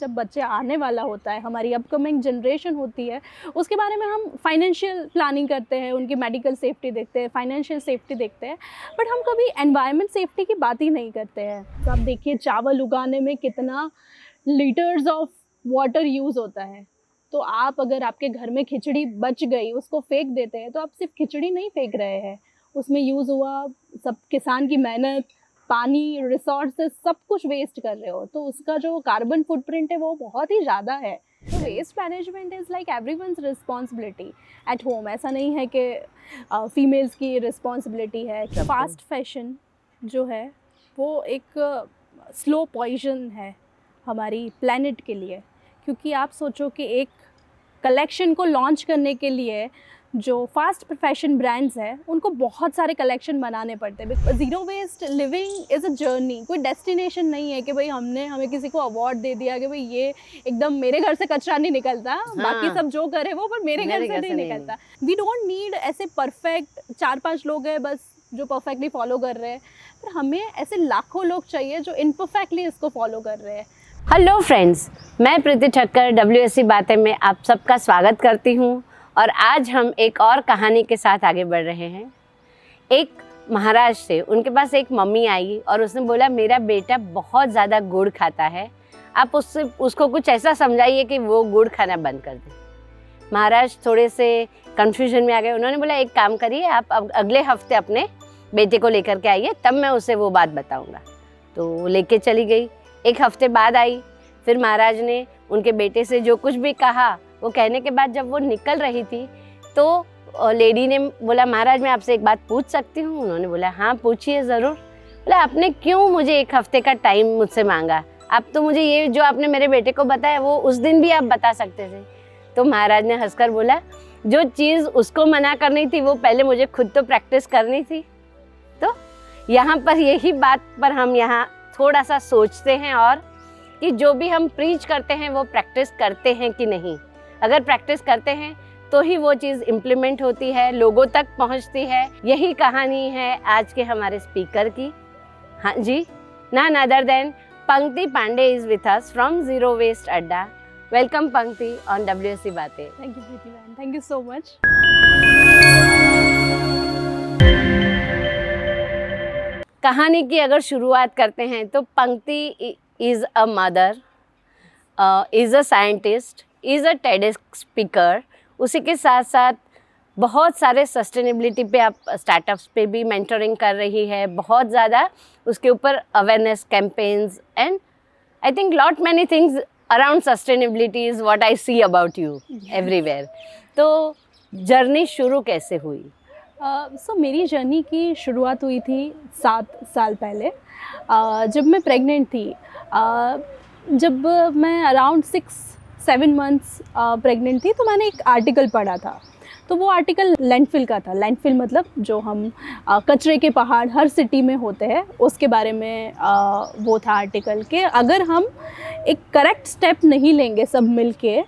जब बच्चे आने वाला होता है, हमारी अपकमिंग जनरेशन होती है, उसके बारे में हम फाइनेंशियल प्लानिंग करते हैं, उनकी मेडिकल सेफ्टी देखते हैं, फाइनेंशियल सेफ्टी देखते हैं, बट हम कभी एनवायरनमेंट सेफ्टी की बात ही नहीं करते हैं। तो आप देखिए चावल उगाने में कितना लीटर्स ऑफ वाटर यूज़ होता है। तो आप अगर आपके घर में खिचड़ी बच गई, उसको फेंक देते हैं, तो आप सिर्फ खिचड़ी नहीं फेंक रहे हैं, उसमें यूज़ हुआ सब किसान की मेहनत, पानी, रिसोर्सेज सब कुछ वेस्ट कर रहे हो, तो उसका जो कार्बन फुटप्रिंट है वो बहुत ही ज़्यादा है। तो waste management is like everyone's responsibility at home. ऐसा नहीं है कि फीमेल्स की रिस्पॉन्सिबिलिटी है। फास्ट फैशन जो है वो एक स्लो पॉइजन है हमारी प्लेनेट के लिए, क्योंकि आप सोचो कि एक कलेक्शन को लॉन्च करने के लिए जो फास्ट फैशन ब्रांड्स हैं उनको बहुत सारे कलेक्शन बनाने पड़ते हैं। Zero waste living is a journey, कोई डेस्टिनेशन नहीं है कि भाई हमें किसी को अवार्ड दे दिया कि भाई ये एकदम मेरे घर से कचरा नहीं निकलता, बाकी सब जो करे वो, पर मेरे घर से नहीं निकलता। वी डोंट नीड ऐसे परफेक्ट 4-5 लोग हैं बस जो परफेक्टली फॉलो कर रहे हैं, पर हमें ऐसे लाखों लोग चाहिए जो इनपरफेक्टली इसको फॉलो कर रहे हैं। हेलो फ्रेंड्स, मैं प्रीति ठक्कर WSC बातें में आप सबका स्वागत करती हूँ। और आज हम एक और कहानी के साथ आगे बढ़ रहे हैं। एक महाराष्ट्र से उनके पास एक मम्मी आई और उसने बोला मेरा बेटा बहुत ज़्यादा गुड़ खाता है, आप उसको कुछ ऐसा समझाइए कि वो गुड़ खाना बंद कर दे। महाराज थोड़े से कन्फ्यूजन में आ गए। उन्होंने बोला एक काम करिए, आप अब अगले हफ्ते अपने बेटे को लेकर के आइए, तब मैं उसे वो बात बताऊँगा। तो वो लेके चली गई। एक हफ्ते बाद आई, फिर महाराज ने उनके बेटे से जो कुछ भी कहा वो कहने के बाद जब वो निकल रही थी तो लेडी ने बोला महाराज मैं आपसे एक बात पूछ सकती हूँ? उन्होंने बोला हाँ पूछिए ज़रूर। बोला आपने क्यों मुझे एक हफ्ते का टाइम मुझसे मांगा? आप तो मुझे ये जो आपने मेरे बेटे को बताया वो उस दिन भी आप बता सकते थे। तो महाराज ने हंसकर बोला जो चीज़ उसको मना करनी थी वो पहले मुझे खुद तो प्रैक्टिस करनी थी। तो यहाँ पर यही बात पर हम यहाँ थोड़ा सा सोचते हैं और कि जो भी हम प्रीच करते हैं वो प्रैक्टिस करते हैं कि नहीं। अगर प्रैक्टिस करते हैं तो ही वो चीज़ इम्प्लीमेंट होती है, लोगों तक पहुंचती है। यही कहानी है आज के हमारे स्पीकर की। हाँ जी, none other than Pankti Pandey is with us from zero waste Adda. Welcome Pankti on WSC बातें। Thank you Preeti ma'am, thank you so much. कहानी की अगर शुरुआत करते हैं तो Pankti is a mother, is a scientist, is a TEDx speaker. उसी के साथ साथ बहुत सारे सस्टेनेबिलिटी पे आप स्टार्टअप्स पे भी मेंटरिंग कर रही है, बहुत ज़्यादा उसके ऊपर awareness campaigns and I think lot many things around sustainability is what I see about you everywhere. तो जर्नी शुरू कैसे हुई? मेरी जर्नी की शुरुआत हुई थी 7 साल पहले, जब मैं प्रेग्नेंट थी। जब मैं अराउंड 6-7 मंथ्स प्रेग्नेंट थी तो मैंने एक आर्टिकल पढ़ा था। तो वो आर्टिकल लैंडफिल का था। लैंडफिल मतलब जो हम कचरे के पहाड़ हर सिटी में होते हैं उसके बारे में वो था आर्टिकल के अगर हम एक करेक्ट स्टेप नहीं लेंगे सब मिलके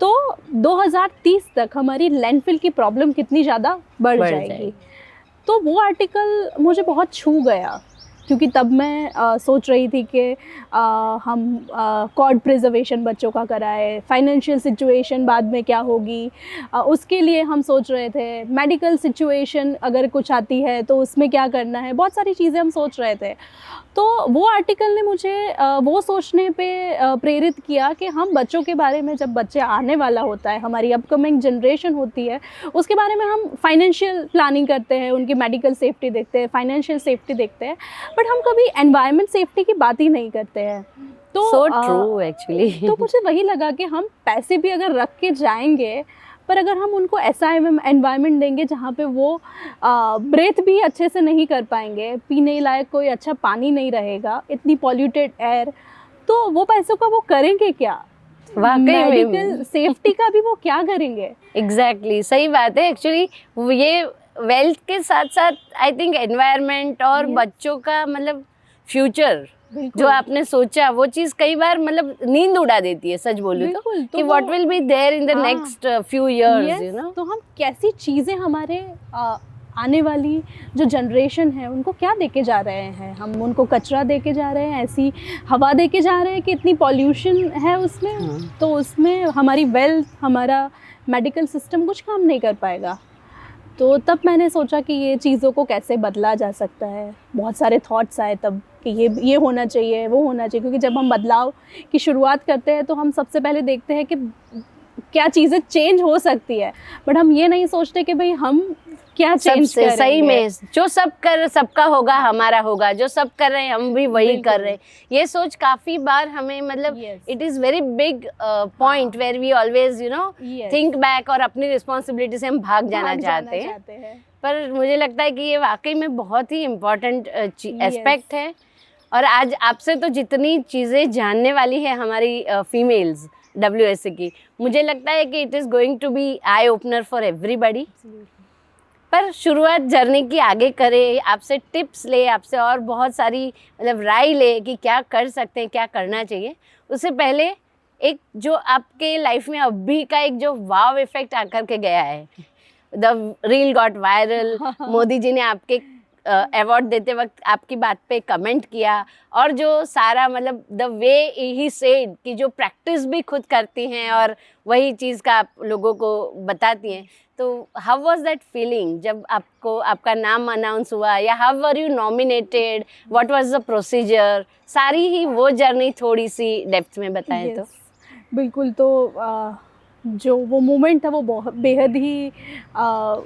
तो 2030 तक हमारी लैंडफिल की प्रॉब्लम कितनी ज़्यादा बढ़ जाएगी। तो वो आर्टिकल मुझे बहुत छू गया, क्योंकि तब मैं सोच रही थी कि हम कॉर्ड प्रिजर्वेशन बच्चों का कराए, फाइनेंशियल सिचुएशन बाद में क्या होगी उसके लिए हम सोच रहे थे, मेडिकल सिचुएशन अगर कुछ आती है तो उसमें क्या करना है, बहुत सारी चीज़ें हम सोच रहे थे। तो वो आर्टिकल ने मुझे वो सोचने पे प्रेरित किया कि हम बच्चों के बारे में, जब बच्चे आने वाला होता है, हमारी अपकमिंग जनरेशन होती है, उसके बारे में हम फाइनेंशियल प्लानिंग करते हैं, उनकी मेडिकल सेफ्टी देखते हैं, फाइनेंशियल सेफ्टी देखते हैं, बट हम कभी एनवायरनमेंट सेफ्टी की बात ही नहीं करते हैं। तो so true actually। तो मुझे वही लगा कि हम पैसे भी अगर रख के जाएंगे, पर अगर हम उनको ऐसा एनवायरनमेंट देंगे जहाँ पे वो ब्रेथ भी अच्छे से नहीं कर पाएंगे, पीने लायक कोई अच्छा पानी नहीं रहेगा, इतनी पॉल्यूटेड एयर, तो वो पैसों का वो करेंगे क्या? मेडिकल सेफ्टी का भी वो क्या करेंगे? एग्जैक्टली सही बात है। एक्चुअली ये वेल्थ के साथ साथ आई थिंक एनवायरनमेंट और बच्चों का मतलब फ्यूचर जो आपने सोचा वो चीज़ कई बार मतलब नींद उड़ा देती है, सच बोलूं तो कि what will be there in the next few years, you know. तो हम कैसी चीज़ें हमारे आने वाली जो जनरेशन है उनको क्या दे के जा रहे हैं? हम उनको कचरा दे के जा रहे हैं, ऐसी हवा दे के जा रहे हैं कि इतनी पॉल्यूशन है उसमें, तो उसमें हमारी वेल्थ, हमारा मेडिकल सिस्टम कुछ काम नहीं कर पाएगा। तो तब मैंने सोचा कि ये चीज़ों को कैसे बदला जा सकता है। बहुत सारे थॉट्स आए तब कि ये होना चाहिए, वो होना चाहिए, क्योंकि जब हम बदलाव की शुरुआत करते हैं तो हम सबसे पहले देखते हैं कि क्या चीज़ें चेंज हो सकती है, बट हम ये नहीं सोचते कि भाई हम क्या चेंज करेंगे। सही में जो सबका होगा हमारा होगा, जो सब कर रहे हैं हम भी वही कर रहे हैं, ये सोच काफी बार हमें मतलब it is very big point where we always think back और अपनी रिस्पॉन्सिबिलिटी से हम भाग जाना चाहते हैं। पर मुझे लगता है कि ये वाकई में बहुत ही इम्पोर्टेंट एस्पेक्ट है। और आज आपसे तो जितनी चीज़ें जानने वाली है हमारी फीमेल्स WSC की, मुझे लगता है कि it is going to be eye opener for everybody. पर शुरुआत जर्नी की आगे करें, आपसे टिप्स ले, आपसे और बहुत सारी मतलब राय ले कि क्या कर सकते हैं, क्या करना चाहिए, उससे पहले एक जो आपके लाइफ में अभी का एक जो वाव इफेक्ट आकर के गया है, the reel got viral, Modi ji ने आपके अवार्ड देते वक्त आपकी बात पे कमेंट किया, और जो सारा मतलब द वे ही सेड कि जो प्रैक्टिस भी खुद करती हैं और वही चीज़ का आप लोगों को बताती हैं, तो हाउ वाज दैट फीलिंग जब आपको आपका नाम अनाउंस हुआ, या how were you nominated, what was the procedure, सारी ही वो जर्नी थोड़ी सी डेप्थ में बताएं। तो बिल्कुल, तो जो वो मोमेंट था वो बहुत बेहद ही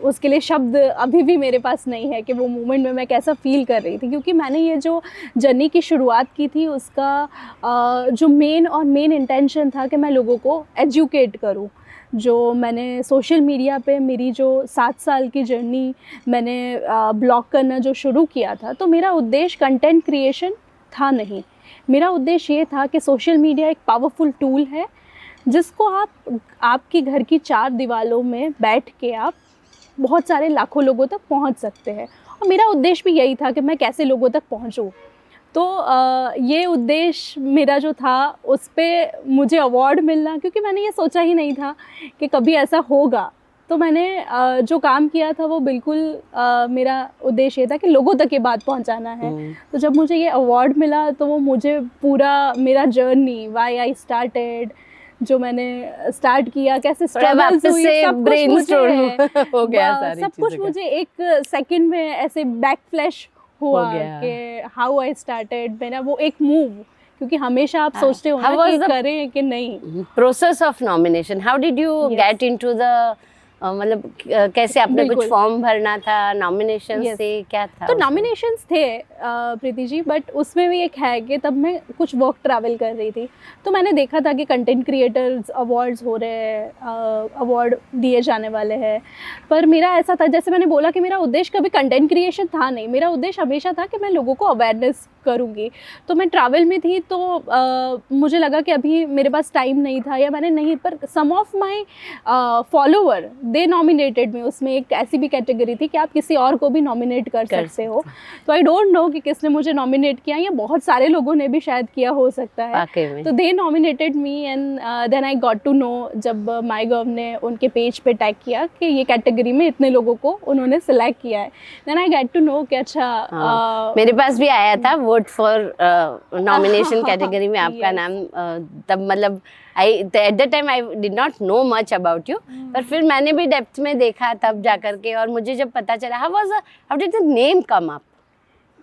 उसके लिए शब्द अभी भी मेरे पास नहीं है कि वो मोमेंट में मैं कैसा फ़ील कर रही थी, क्योंकि मैंने ये जो जर्नी की शुरुआत की थी उसका जो मेन इंटेंशन था कि मैं लोगों को एजुकेट करूं। जो मैंने सोशल मीडिया पे मेरी जो 7 साल की जर्नी मैंने ब्लॉग करना जो शुरू किया था, तो मेरा उद्देश्य कंटेंट क्रिएशन था नहीं। मेरा उद्देश्य ये था कि सोशल मीडिया एक पावरफुल टूल है जिसको आपकी घर की 4 दीवारों में बैठ के आप बहुत सारे लाखों लोगों तक पहुंच सकते हैं। और मेरा उद्देश्य भी यही था कि मैं कैसे लोगों तक पहुंचूं। तो ये उद्देश्य मेरा जो था उस पे मुझे अवार्ड मिलना, क्योंकि मैंने ये सोचा ही नहीं था कि कभी ऐसा होगा। तो मैंने जो काम किया था वो बिल्कुल मेरा उद्देश्य ये था कि लोगों तक ये बात पहुंचाना है। तो जब मुझे ये अवार्ड मिला तो वो मुझे पूरा मेरा जर्नी, व्हाई आई स्टार्टेड, जो मैंने स्टार्ट किया, कैसे स्ट्रगल्स हुई, सब कुछ मुझे हो गया, सब कुछ मुझे एक सेकंड में ऐसे बैक फ्लैश हुआ कि हाउ आई स्टार्टेड, मेरा वो एक मूव, क्योंकि हमेशा आप सोचते हो ना कि करें कि नहीं। Process of nomination, how did you get into the मतलब कैसे आपने कुछ फॉर्म भरना था, नॉमिनेशन से क्या था? तो नॉमिनेशंस थे प्रीति जी, बट उसमें भी एक है कि तब मैं कुछ वर्क ट्रैवल कर रही थी, तो मैंने देखा था कि कंटेंट क्रिएटर्स अवार्ड्स हो रहे हैं, अवार्ड दिए जाने वाले हैं। पर मेरा ऐसा था, जैसे मैंने बोला कि मेरा उद्देश्य कभी कंटेंट क्रिएशन था नहीं, मेरा उद्देश्य हमेशा था कि मैं लोगों को अवेयरनेस करूँगी। तो मैं ट्रैवल में थी, तो मुझे लगा कि अभी मेरे पास टाइम नहीं था, या मैंने नहीं, पर some of my follower they nominated में, उसमें एक ऐसी भी कैटेगरी थी कि आप किसी और को भी नॉमिनेट कर सकते हो। तो आई डोंट नो कि किसने मुझे नॉमिनेट किया, या बहुत सारे लोगों ने भी शायद किया हो सकता है। तो they nominated me and then I got to know, जब MyGov ने उनके पेज पे टैग किया कि ये कैटेगरी में इतने लोगों को उन्होंने सिलेक्ट किया है, then I get to know कि अच्छा मेरे पास भी आया था वोट फॉर नॉमिनेशन कैटेगरी में आपका नाम। तब मतलब at the time I did not know much about you, पर फिर मैंने भी डेप्थ में देखा तब जा करके, और मुझे जब पता चला how did the name come up.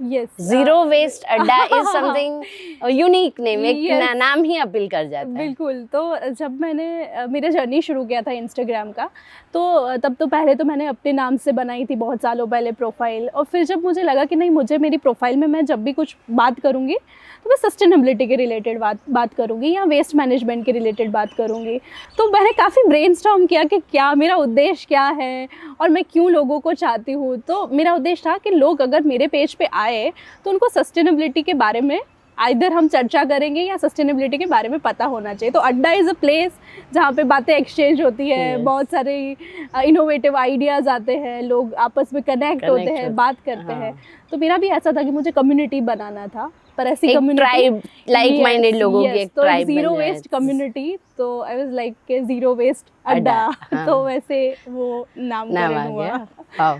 Yes, zero waste Adda is something unique name, एक नाम ही अपील कर जाता है। बिल्कुल। तो जब मैंने मेरा जर्नी शुरू किया था इंस्टाग्राम का, तो तब तो पहले तो मैंने अपने नाम से बनाई थी बहुत सालों पहले प्रोफाइल, और फिर जब मुझे लगा कि नहीं, मुझे मेरी प्रोफाइल में मैं जब भी कुछ बात करूँगी तो मैं सस्टेनेबिलिटी के रिलेटेड बात करूँगी, या वेस्ट मैनेजमेंट के रिलेटेड बात करूँगी। तो मैंने काफ़ी ब्रेनस्टॉर्म किया कि क्या मेरा उद्देश्य क्या है और मैं क्यों लोगों को चाहती हूँ। तो मेरा उद्देश्य था कि लोग अगर मेरे पेज पे आए तो उनको सस्टेनेबिलिटी के बारे में आइदर हम चर्चा करेंगे या सस्टेनेबिलिटी के बारे में पता होना चाहिए। तो अड्डा इज़ अ प्लेस जहाँ पे बातें एक्सचेंज होती है, बहुत सारे इनोवेटिव आइडियाज़ आते हैं, लोग आपस में कनेक्ट होते हैं, बात करते हैं। तो मेरा भी ऐसा था कि मुझे कम्युनिटी बनाना था, पर ऐसी कम्युनिटी लाइक माइंडेड लोगों की एक ट्राइब, जीरो वेस्ट कम्युनिटी। तो आई वाज लाइक के जीरो वेस्ट अड्डा, तो वैसे वो नाम हुआ।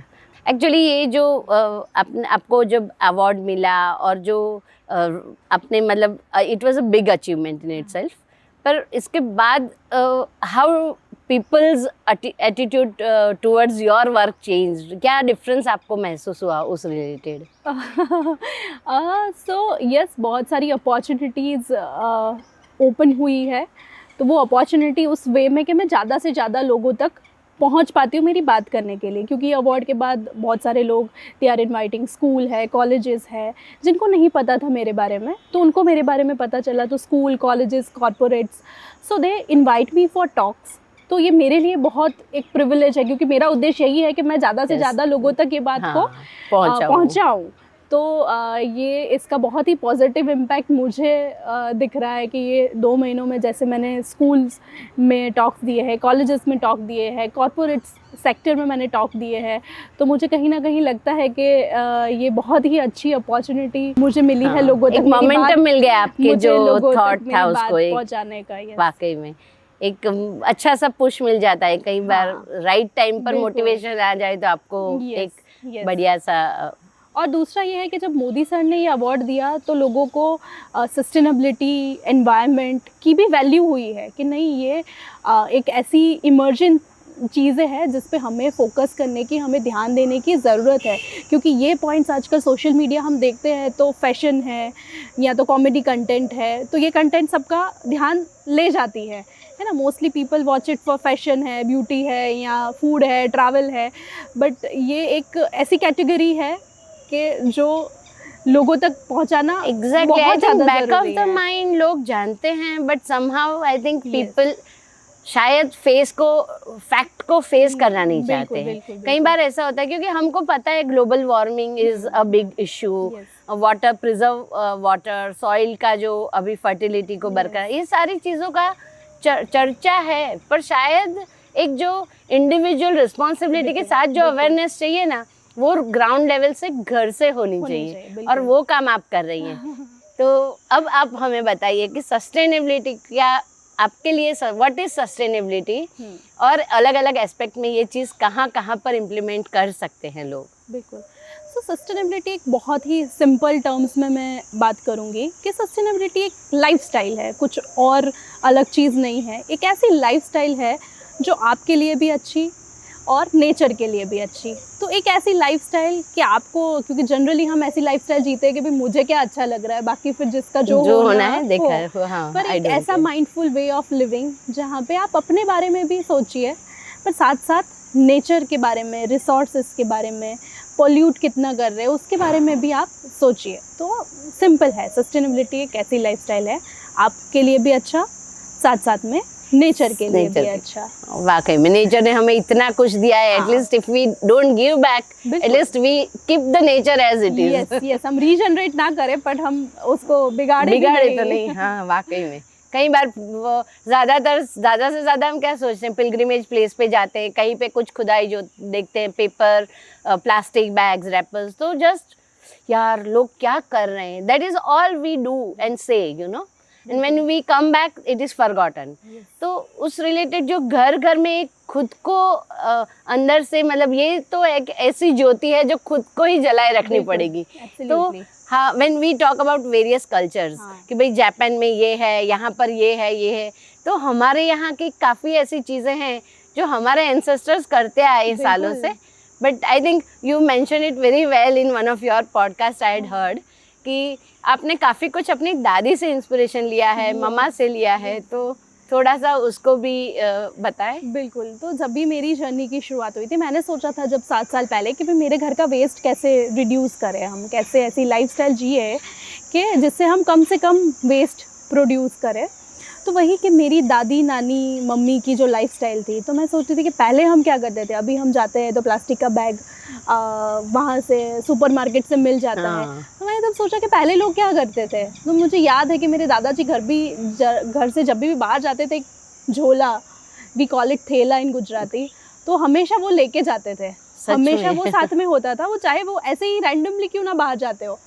एक्चुअली ये जो आपको जब अवार्ड मिला और जो आपने मतलब it was a big achievement in itself, पर इसके बाद how people's attitude towards your work changed, क्या डिफरेंस आपको महसूस हुआ उस रिलेटेड? सो यस, बहुत सारी अपॉर्चुनिटीज़ ओपन हुई है, तो वो अपॉर्चुनिटी उस वे में कि मैं ज़्यादा से ज़्यादा लोगों तक पहुंच पाती हूँ मेरी बात करने के लिए, क्योंकि अवार्ड के बाद बहुत सारे लोग दे आर इनवाइटिंग, स्कूल है, कॉलेजेस है, जिनको नहीं पता था मेरे बारे में, तो उनको मेरे बारे में पता चला, तो school, colleges, corporates, so they invite me for talks. तो ये मेरे लिए बहुत एक प्रिविलेज है, क्योंकि मेरा उद्देश्य यही है कि मैं ज़्यादा से ज़्यादा लोगों तक ये बात को पहुँचाऊँ। तो ये इसका बहुत ही पॉजिटिव इम्पैक्ट मुझे दिख रहा है कि ये 2 महीनों में जैसे मैंने स्कूल्स में टॉक्स दिए हैं, कॉलेजेस में टॉक दिए हैं, कॉरपोरेट सेक्टर में मैंने टॉक दिए हैं, तो मुझे कहीं ना कहीं लगता है कि ये बहुत ही अच्छी अपॉर्चुनिटी मुझे मिली है लोगों तक, एक मोमेंटम मिल गया आपके जो थॉट था उसको पहुंचाने का। वाकई में एक अच्छा सा पुश मिल जाता है कई बार, राइट टाइम पर मोटिवेशन आ जाए तो आपको एक बढ़िया सा। और दूसरा ये है कि जब मोदी सर ने ये अवार्ड दिया तो लोगों को सस्टेनेबिलिटी, एनवायरनमेंट की भी वैल्यू हुई है कि नहीं, ये एक ऐसी इमर्जेंट चीज़ें हैं जिस पे हमें फोकस करने की, हमें ध्यान देने की ज़रूरत है, क्योंकि ये पॉइंट्स आजकल सोशल मीडिया हम देखते हैं तो फैशन है या तो कॉमेडी कंटेंट है, तो ये कंटेंट सबका ध्यान ले जाती है ना। Mostly people watch it for fashion है, ब्यूटी है या फूड है, ट्रैवल है, बट ये एक ऐसी कैटेगरी है कि जो लोगों तक पहुंचाना exactly, I think back of the mind लोग जानते हैं, but somehow I think people शायद फैक्ट को फेस करना नहीं चाहते हैं। कई बार ऐसा होता है क्योंकि हमको पता है global warming is a big issue, water preserve water, soil का जो अभी फर्टिलिटी को बरकरार, ये सारी चीज़ों का चर्चा है, पर शायद एक जो इंडिविजुअल रिस्पॉन्सिबिलिटी के साथ जो अवेयरनेस चाहिए ना, वो ग्राउंड लेवल से घर से होनी चाहिए और वो काम आप कर रही हैं। तो अब आप हमें बताइए कि सस्टेनेबिलिटी क्या आपके लिए, व्हाट इज सस्टेनेबिलिटी, और अलग अलग एस्पेक्ट में ये चीज़ कहाँ कहाँ पर इम्प्लीमेंट कर सकते हैं लोग? बिल्कुल। सो सस्टेनेबिलिटी एक बहुत ही सिंपल टर्म्स में मैं बात करूँगी कि सस्टेनेबिलिटी एक लाइफस्टाइल है, कुछ और अलग चीज़ नहीं है। एक ऐसी लाइफस्टाइल है जो आपके लिए भी अच्छी और नेचर के लिए भी अच्छी। तो एक ऐसी लाइफस्टाइल कि आपको, क्योंकि जनरली हम ऐसी लाइफस्टाइल जीते हैं कि भाई मुझे क्या अच्छा लग रहा है, बाकी फिर जिसका जो होना है देखा है। हाँ, पर एक ऐसा माइंडफुल वे ऑफ लिविंग जहाँ पे आप अपने बारे में भी सोचिए, पर साथ साथ नेचर के बारे में, रिसोर्सेज के बारे में, पॉल्यूट कितना कर रहे हैं उसके बारे में भी आप सोचिए। तो सिंपल है, सस्टेनेबिलिटी एक ऐसी लाइफस्टाइल है आपके लिए भी अच्छा, साथ साथ में नेचर के लिए भी अच्छा। वाकई में नेचर ने हमें इतना कुछ दिया है, at least if we don't give back, at least we keep the nature as it is. Yes yes, हम रीजनरेट ना करें बट हम उसको बिगाड़े तो नहीं। हाँ, वाकई में कई बार वो ज़्यादा से ज़्यादा हम क्या सोचते हैं, पिलग्रिमेज प्लेस पे जाते हैं, कहीं पे कुछ खुदाई जो देखते हैं, पेपर, प्लास्टिक बैग्स, रैपर्स, तो जस्ट यार लोग क्या कर रहे हैं, that is all we do and say, you know, and when we come back it is forgotten। तो उस रिलेटेड जो घर में एक खुद को अंदर से, मतलब ये तो एक ऐसी ज्योति है जो खुद को ही जलाए रखनी पड़ेगी। तो हाँ, when we talk about various cultures, कि भाई जापान में ये है, यहाँ पर ये है, तो हमारे यहाँ की काफ़ी ऐसी चीज़ें हैं जो हमारे एंसेस्टर्स करते आए हैं सालों से। But I think you mention it very well in one of your podcast I had heard, कि आपने काफ़ी कुछ अपनी दादी से इंस्पिरेशन लिया है, मम्मा से लिया है, तो थोड़ा सा उसको भी बताएं। बिल्कुल। तो जब भी मेरी जर्नी की शुरुआत हुई थी, मैंने सोचा था जब 7 साल पहले कि भाई मेरे घर का वेस्ट कैसे रिड्यूस करें, हम कैसे ऐसी लाइफस्टाइल जिए कि जिससे हम कम से कम वेस्ट प्रोड्यूस करें। तो वही कि मेरी दादी, नानी, मम्मी की जो लाइफस्टाइल थी, तो मैं सोचती थी कि पहले हम क्या करते थे, अभी हम जाते हैं तो प्लास्टिक का बैग वहाँ से सुपरमार्केट से मिल जाता है। तो मैंने तब सोचा कि पहले लोग क्या करते थे। तो मुझे याद है कि मेरे दादाजी घर से जब भी बाहर जाते थे, एक झोला, वी कॉल इट थैला इन गुजराती, तो हमेशा वो लेके जाते थे, हमेशा वो साथ में होता था। वो चाहे वो ऐसे ही रैंडमली क्यों ना बाहर जाते हो,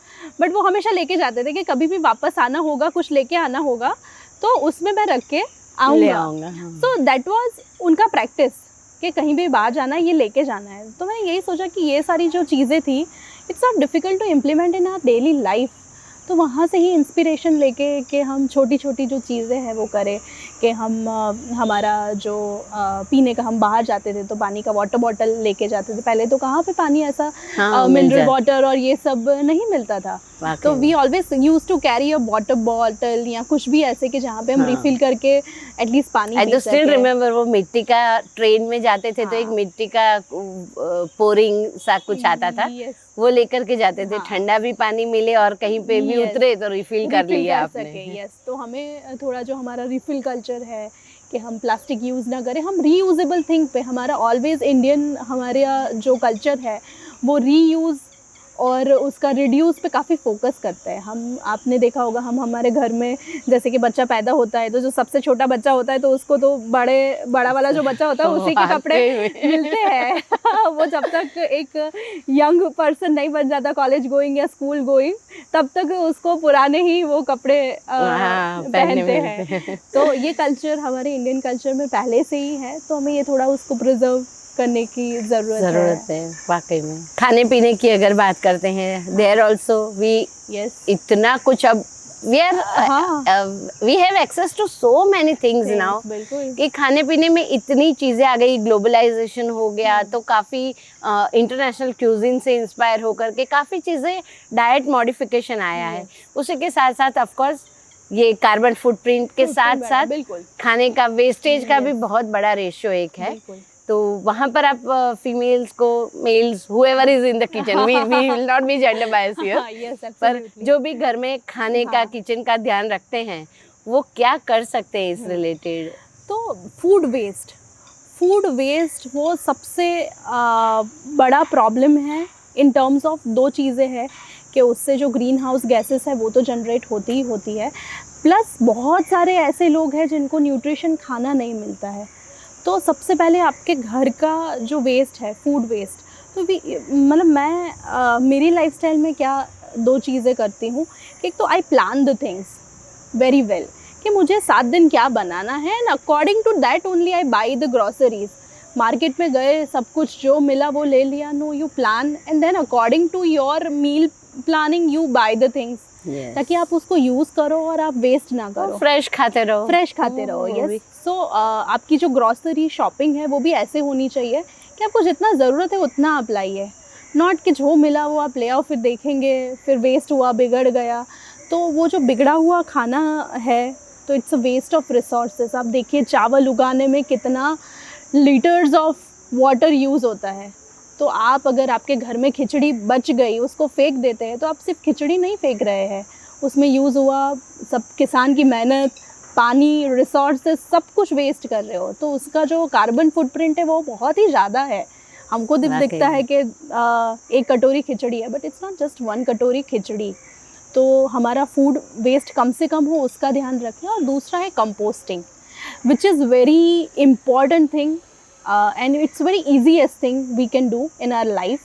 बट वो हमेशा लेके जाते थे कि कभी भी वापस आना होगा, कुछ लेके आना होगा तो उसमें मैं रख के आऊँगा। सो दैट वाज उनका प्रैक्टिस। कि कहीं भी बाहर जाना है, ये लेके जाना है। तो मैंने यही सोचा कि ये सारी जो चीज़ें थी, it's not difficult to implement in our daily life. तो वहाँ से ही इंस्पिरेशन लेके कि हम छोटी छोटी जो चीज़ें हैं वो करें, कि हम हमारा जो पीने का, हम बाहर जाते थे तो पानी का वाटर बॉटल लेके जाते थे। पहले तो कहाँ पे पानी ऐसा मिनरल वाटर और ये सब नहीं मिलता था, तो we always use to carry a water bottle या कुछ भी ऐसे कि जहाँ पे हम रिफिल करके एटलीस्ट पानी पी सकें। आई स्टिल रिमेम्बर वो मिट्टी का ट्रेन में जाते थे तो एक मिट्टी का पोरिंग सा कुछ आता था, वो लेकर के जाते थे, ठंडा भी पानी मिले और कहीं पे भी उतरे तो रिफिल कर लिया आपने। यस, तो हमें थोड़ा जो हमारा रिफिल कल्चर है कि हम प्लास्टिक यूज़ ना करें, हम रीयूजेबल थिंग पे, हमारा ऑलवेज इंडियन हमारे जो कल्चर है वो रीयूज़ और उसका रिड्यूस पे काफ़ी फोकस करते हैं हम। आपने देखा होगा, हम हमारे घर में जैसे कि बच्चा पैदा होता है तो जो सबसे छोटा बच्चा होता है तो उसको तो बड़ा वाला जो बच्चा होता है उसी के कपड़े मिलते हैं वो जब तक एक यंग पर्सन नहीं बन जाता, कॉलेज गोइंग या स्कूल गोइंग, तब तक उसको पुराने ही वो कपड़े पहनते हैं। तो ये कल्चर हमारे इंडियन कल्चर में पहले से ही है, तो हमें ये थोड़ा उसको प्रिजर्व करने की ज़रूरत है वाकई में। खाने पीने की अगर बात करते हैं, देयर आल्सो वी इतना कुछ अब we have access to so many things now कि खाने पीने में इतनी चीज़ें आ गई, ग्लोबलाइजेशन हो गया तो काफ़ी इंटरनेशनल क्यूजिन से इंस्पायर होकर के काफ़ी चीज़ें, डाइट मॉडिफिकेशन आया है। उसी के साथ साथ ऑफ कोर्स ये कार्बन फुटप्रिंट के साथ साथ खाने का वेस्टेज का भी बहुत बड़ा रेशियो एक है। तो वहाँ पर आप फीमेल्स को, males, whoever is in the kitchen, we will not be gender bias here, पर जो भी घर में खाने का, किचन का ध्यान रखते हैं वो क्या कर सकते हैं इस रिलेटेड? तो फूड वेस्ट वो सबसे बड़ा प्रॉब्लम है इन टर्म्स ऑफ दो चीज़ें हैं कि उससे जो ग्रीन हाउस गैसेस है वो तो जनरेट होती ही होती है, प्लस बहुत सारे ऐसे लोग हैं जिनको न्यूट्रिशन खाना नहीं मिलता है। तो सबसे पहले आपके घर का जो वेस्ट है, फूड वेस्ट, तो मतलब मैं मेरी लाइफस्टाइल में क्या दो चीज़ें करती हूँ कि एक तो I plan the things very well कि मुझे 7 दिन क्या बनाना है, and according to that only I buy the groceries. Market में गए, सब कुछ जो मिला वो ले लिया, no, you plan and then according to your meal planning you buy the things, ताकि आप उसको यूज़ करो और आप वेस्ट ना करो, फ्रेश खाते रहो। यस, सो आपकी जो ग्रॉसरी शॉपिंग है वो भी ऐसे होनी चाहिए कि आपको जितना ज़रूरत है उतना आप लाइए, नॉट कि जो मिला वो आप ले आओ, फिर देखेंगे फिर वेस्ट हुआ, बिगड़ गया। तो वो जो बिगड़ा हुआ खाना है तो it's a waste of resources. आप देखिए चावल उगाने में कितना लीटर्स ऑफ वाटर यूज़ होता है, तो आप अगर आपके घर में खिचड़ी बच गई, उसको फेंक देते हैं, तो आप सिर्फ खिचड़ी नहीं फेंक रहे हैं, उसमें यूज़ हुआ सब किसान की मेहनत, पानी, रिसोर्सेज, सब कुछ वेस्ट कर रहे हो, तो उसका जो कार्बन फुटप्रिंट है वो बहुत ही ज़्यादा है। हमको दिखता है कि एक कटोरी खिचड़ी है, बट इट्स नॉट जस्ट 1 कटोरी खिचड़ी। तो हमारा फूड वेस्ट कम से कम हो उसका ध्यान रखें। और दूसरा है composting, which is very important thing and it's very easiest thing we can do in our life.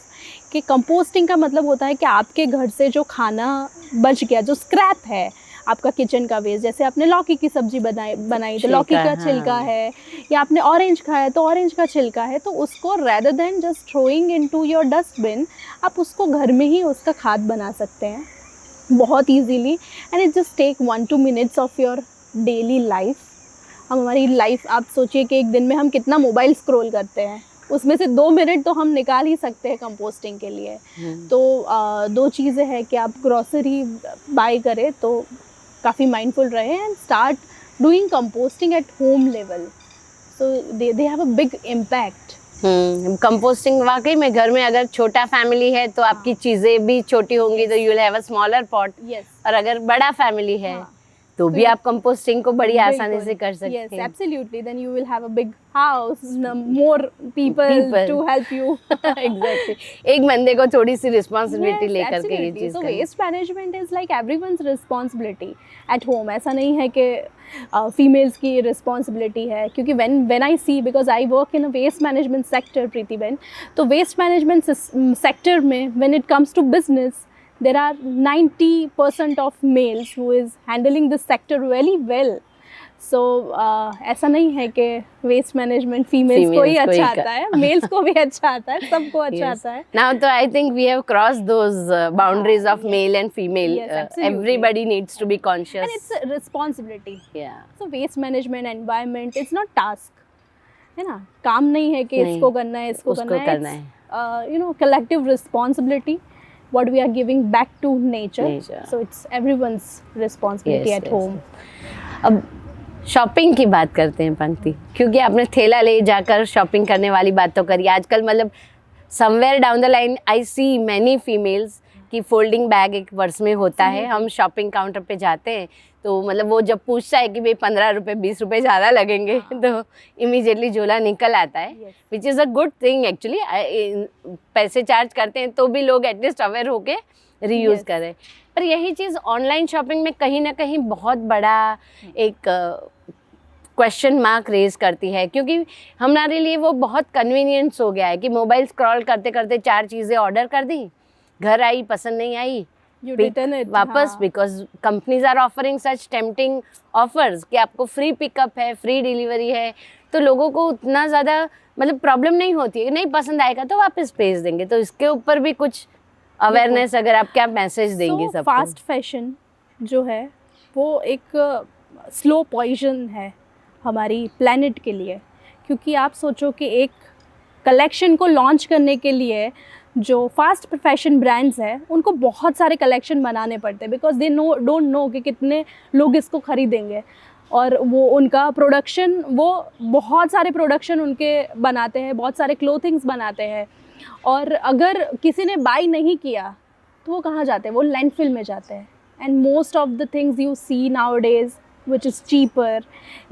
कि कंपोस्टिंग का मतलब होता है कि आपके घर से जो खाना बच गया, जो स्क्रैप है आपका किचन का वेस्ट, जैसे आपने लौकी की सब्जी बनाई तो लौकी का छिलका है, या आपने ऑरेंज खाया तो ऑरेंज का छिलका है, तो उसको rather than just throwing into your dustbin, आप उसको घर में ही उसका खाद बना सकते हैं बहुत easily, and it just take 1-2 minutes of your daily life. हमारी लाइफ, आप सोचिए कि एक दिन में हम कितना मोबाइल स्क्रॉल करते हैं, उसमें से 2 मिनट तो हम निकाल ही सकते हैं कंपोस्टिंग के लिए। तो 2 चीज़ें हैं कि आप ग्रॉसरी बाय करें तो काफ़ी माइंडफुल रहे and start doing composting at home level, so they have a big impact. Composting वाकई में घर में अगर छोटा फैमिली है तो आपकी चीज़ें भी छोटी होंगी, तो you will have a smaller pot. और अगर बड़ा फैमिली है तो भी आप कंपोस्टिंग को बड़ी आसानी से कर सकते हैं। Yes, absolutely. Then you will have a big house, more people to help you. Exactly. एक बंदे को थोड़ी सी रिस्पॉन्सिबिलिटी लेकर के ये चीज़ करनी। So waste management is like everyone's responsibility at home. ऐसा नहीं है कि females की responsibility है, क्योंकि when I see, because I work in a waste management sector, Preeti Ben, तो waste management sector में when it comes to business, there are 90% of males who is handling this sector really well. सो ऐसा नहीं है कि waste management females को ही अच्छा आता है, मेल्स को भी अच्छा आता है, सबको अच्छा आता है. Now, so I think we have crossed those boundaries of male and female. Yes, absolutely. Everybody needs to be conscious. And it's a responsibility. Yeah. So waste management, environment, it's not task, है ना. काम नहीं है कि नहीं, इसको करना है, इसको उसको करना है. You know, collective responsibility, what we are giving back to nature. So it's everyone's responsibility at home. अब शॉपिंग की बात करते हैं पंक्ति, क्योंकि आपने थैला ले जाकर शॉपिंग करने वाली बात तो करी. आजकल मतलब somewhere down the line I see many females कि फोल्डिंग बैग एक पर्स में होता है. हम शॉपिंग काउंटर पे जाते हैं तो मतलब वो जब पूछता है कि भाई 15 रुपये 20 रुपये ज़्यादा लगेंगे तो इमीडिएटली झोला निकल आता है, which is a good thing actually. पैसे चार्ज करते हैं तो भी लोग एटलीस्ट अवेयर होके रीयूज़ करें. पर यही चीज़ ऑनलाइन शॉपिंग में कहीं ना कहीं बहुत बड़ा एक क्वेश्चन मार्क रेज करती है, क्योंकि हमारे लिए वो बहुत कन्वीनियंस हो गया है कि मोबाइल स्क्रॉल करते करते 4 चीज़ें ऑर्डर कर दी, घर आई, पसंद नहीं आई, वापस, because companies are offering such tempting offers कि आपको फ्री पिकअप है, फ्री डिलीवरी है, तो लोगों को उतना ज़्यादा मतलब प्रॉब्लम नहीं होती है. नहीं पसंद आएगा तो वापस भेज देंगे. तो इसके ऊपर भी कुछ अवेयरनेस, अगर आप क्या मैसेज देंगे सबको? फास्ट फैशन जो है वो एक स्लो पॉइजन है हमारी प्लेनेट के लिए, क्योंकि आप सोचो कि एक कलेक्शन को लॉन्च करने के लिए जो फास्ट फैशन ब्रांड्स हैं उनको बहुत सारे कलेक्शन बनाने पड़ते हैं, बिकॉज दे डोंट नो कि कितने लोग इसको ख़रीदेंगे. और वो उनका प्रोडक्शन, वो बहुत सारे प्रोडक्शन उनके बनाते हैं, बहुत सारे क्लोथिंग्स बनाते हैं. और अगर किसी ने बाई नहीं किया तो वो कहाँ जाते हैं? वो लैंडफिल में जाते हैं. And most of the things you see nowadays which is cheaper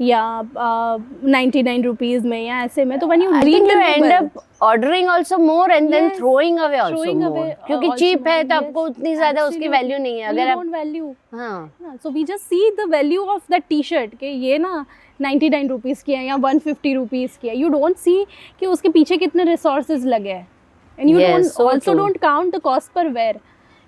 या 99 rupees में या ऐसे में, तो when you read the end up ordering also more and then throwing away also throwing more, away क्योंकि cheap है तो आपको उतनी ज़्यादा उसकी वैल्यू नहीं है. अगर आप वैल्यू, हाँ, so we just see the value of that t-shirt कि ये ना 99 rupees की है या 150 rupees की है. You don't see कि उसके पीछे कितने resources लगे हैं, and you don't count the cost per wear.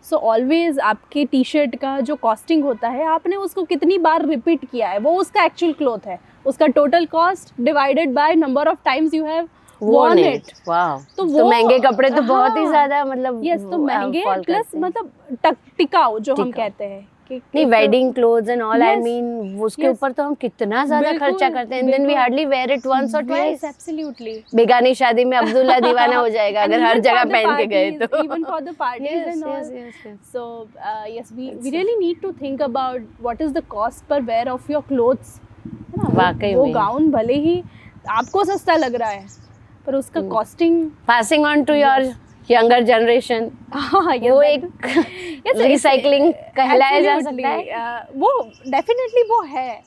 So always आपके टी शर्ट का जो कॉस्टिंग होता है, आपने उसको कितनी बार रिपीट किया है, वो उसका एक्चुअल क्लॉथ है. उसका total cost divided by number of times you have worn it. Wow, तो महंगे कपड़े तो बहुत ही ज़्यादा मतलब तो महंगे प्लस मतलब टिकाऊ जो हम कहते हैं. नहीं, wedding clothes and all, I mean उसके ऊपर तो हम कितना ज्यादा खर्चा करते हैं, and then we hardly wear इट वंस और ट्वाइस. एब्सोल्युटली. बेगानी शादी में अब्दुल्ला दीवाना हो जाएगा अगर हर जगह पहन के गए तो. Even for the parties and all. So yes, we really need to think about what is the cost per wear of your clothes. वाकई वो गाउन भले ही आपको सस्ता लग रहा है पर उसका costing, passing on to your younger generation, वो एक रिसाइकलिंग कहलाया जा सकता है. वो डेफिनेटली वो है.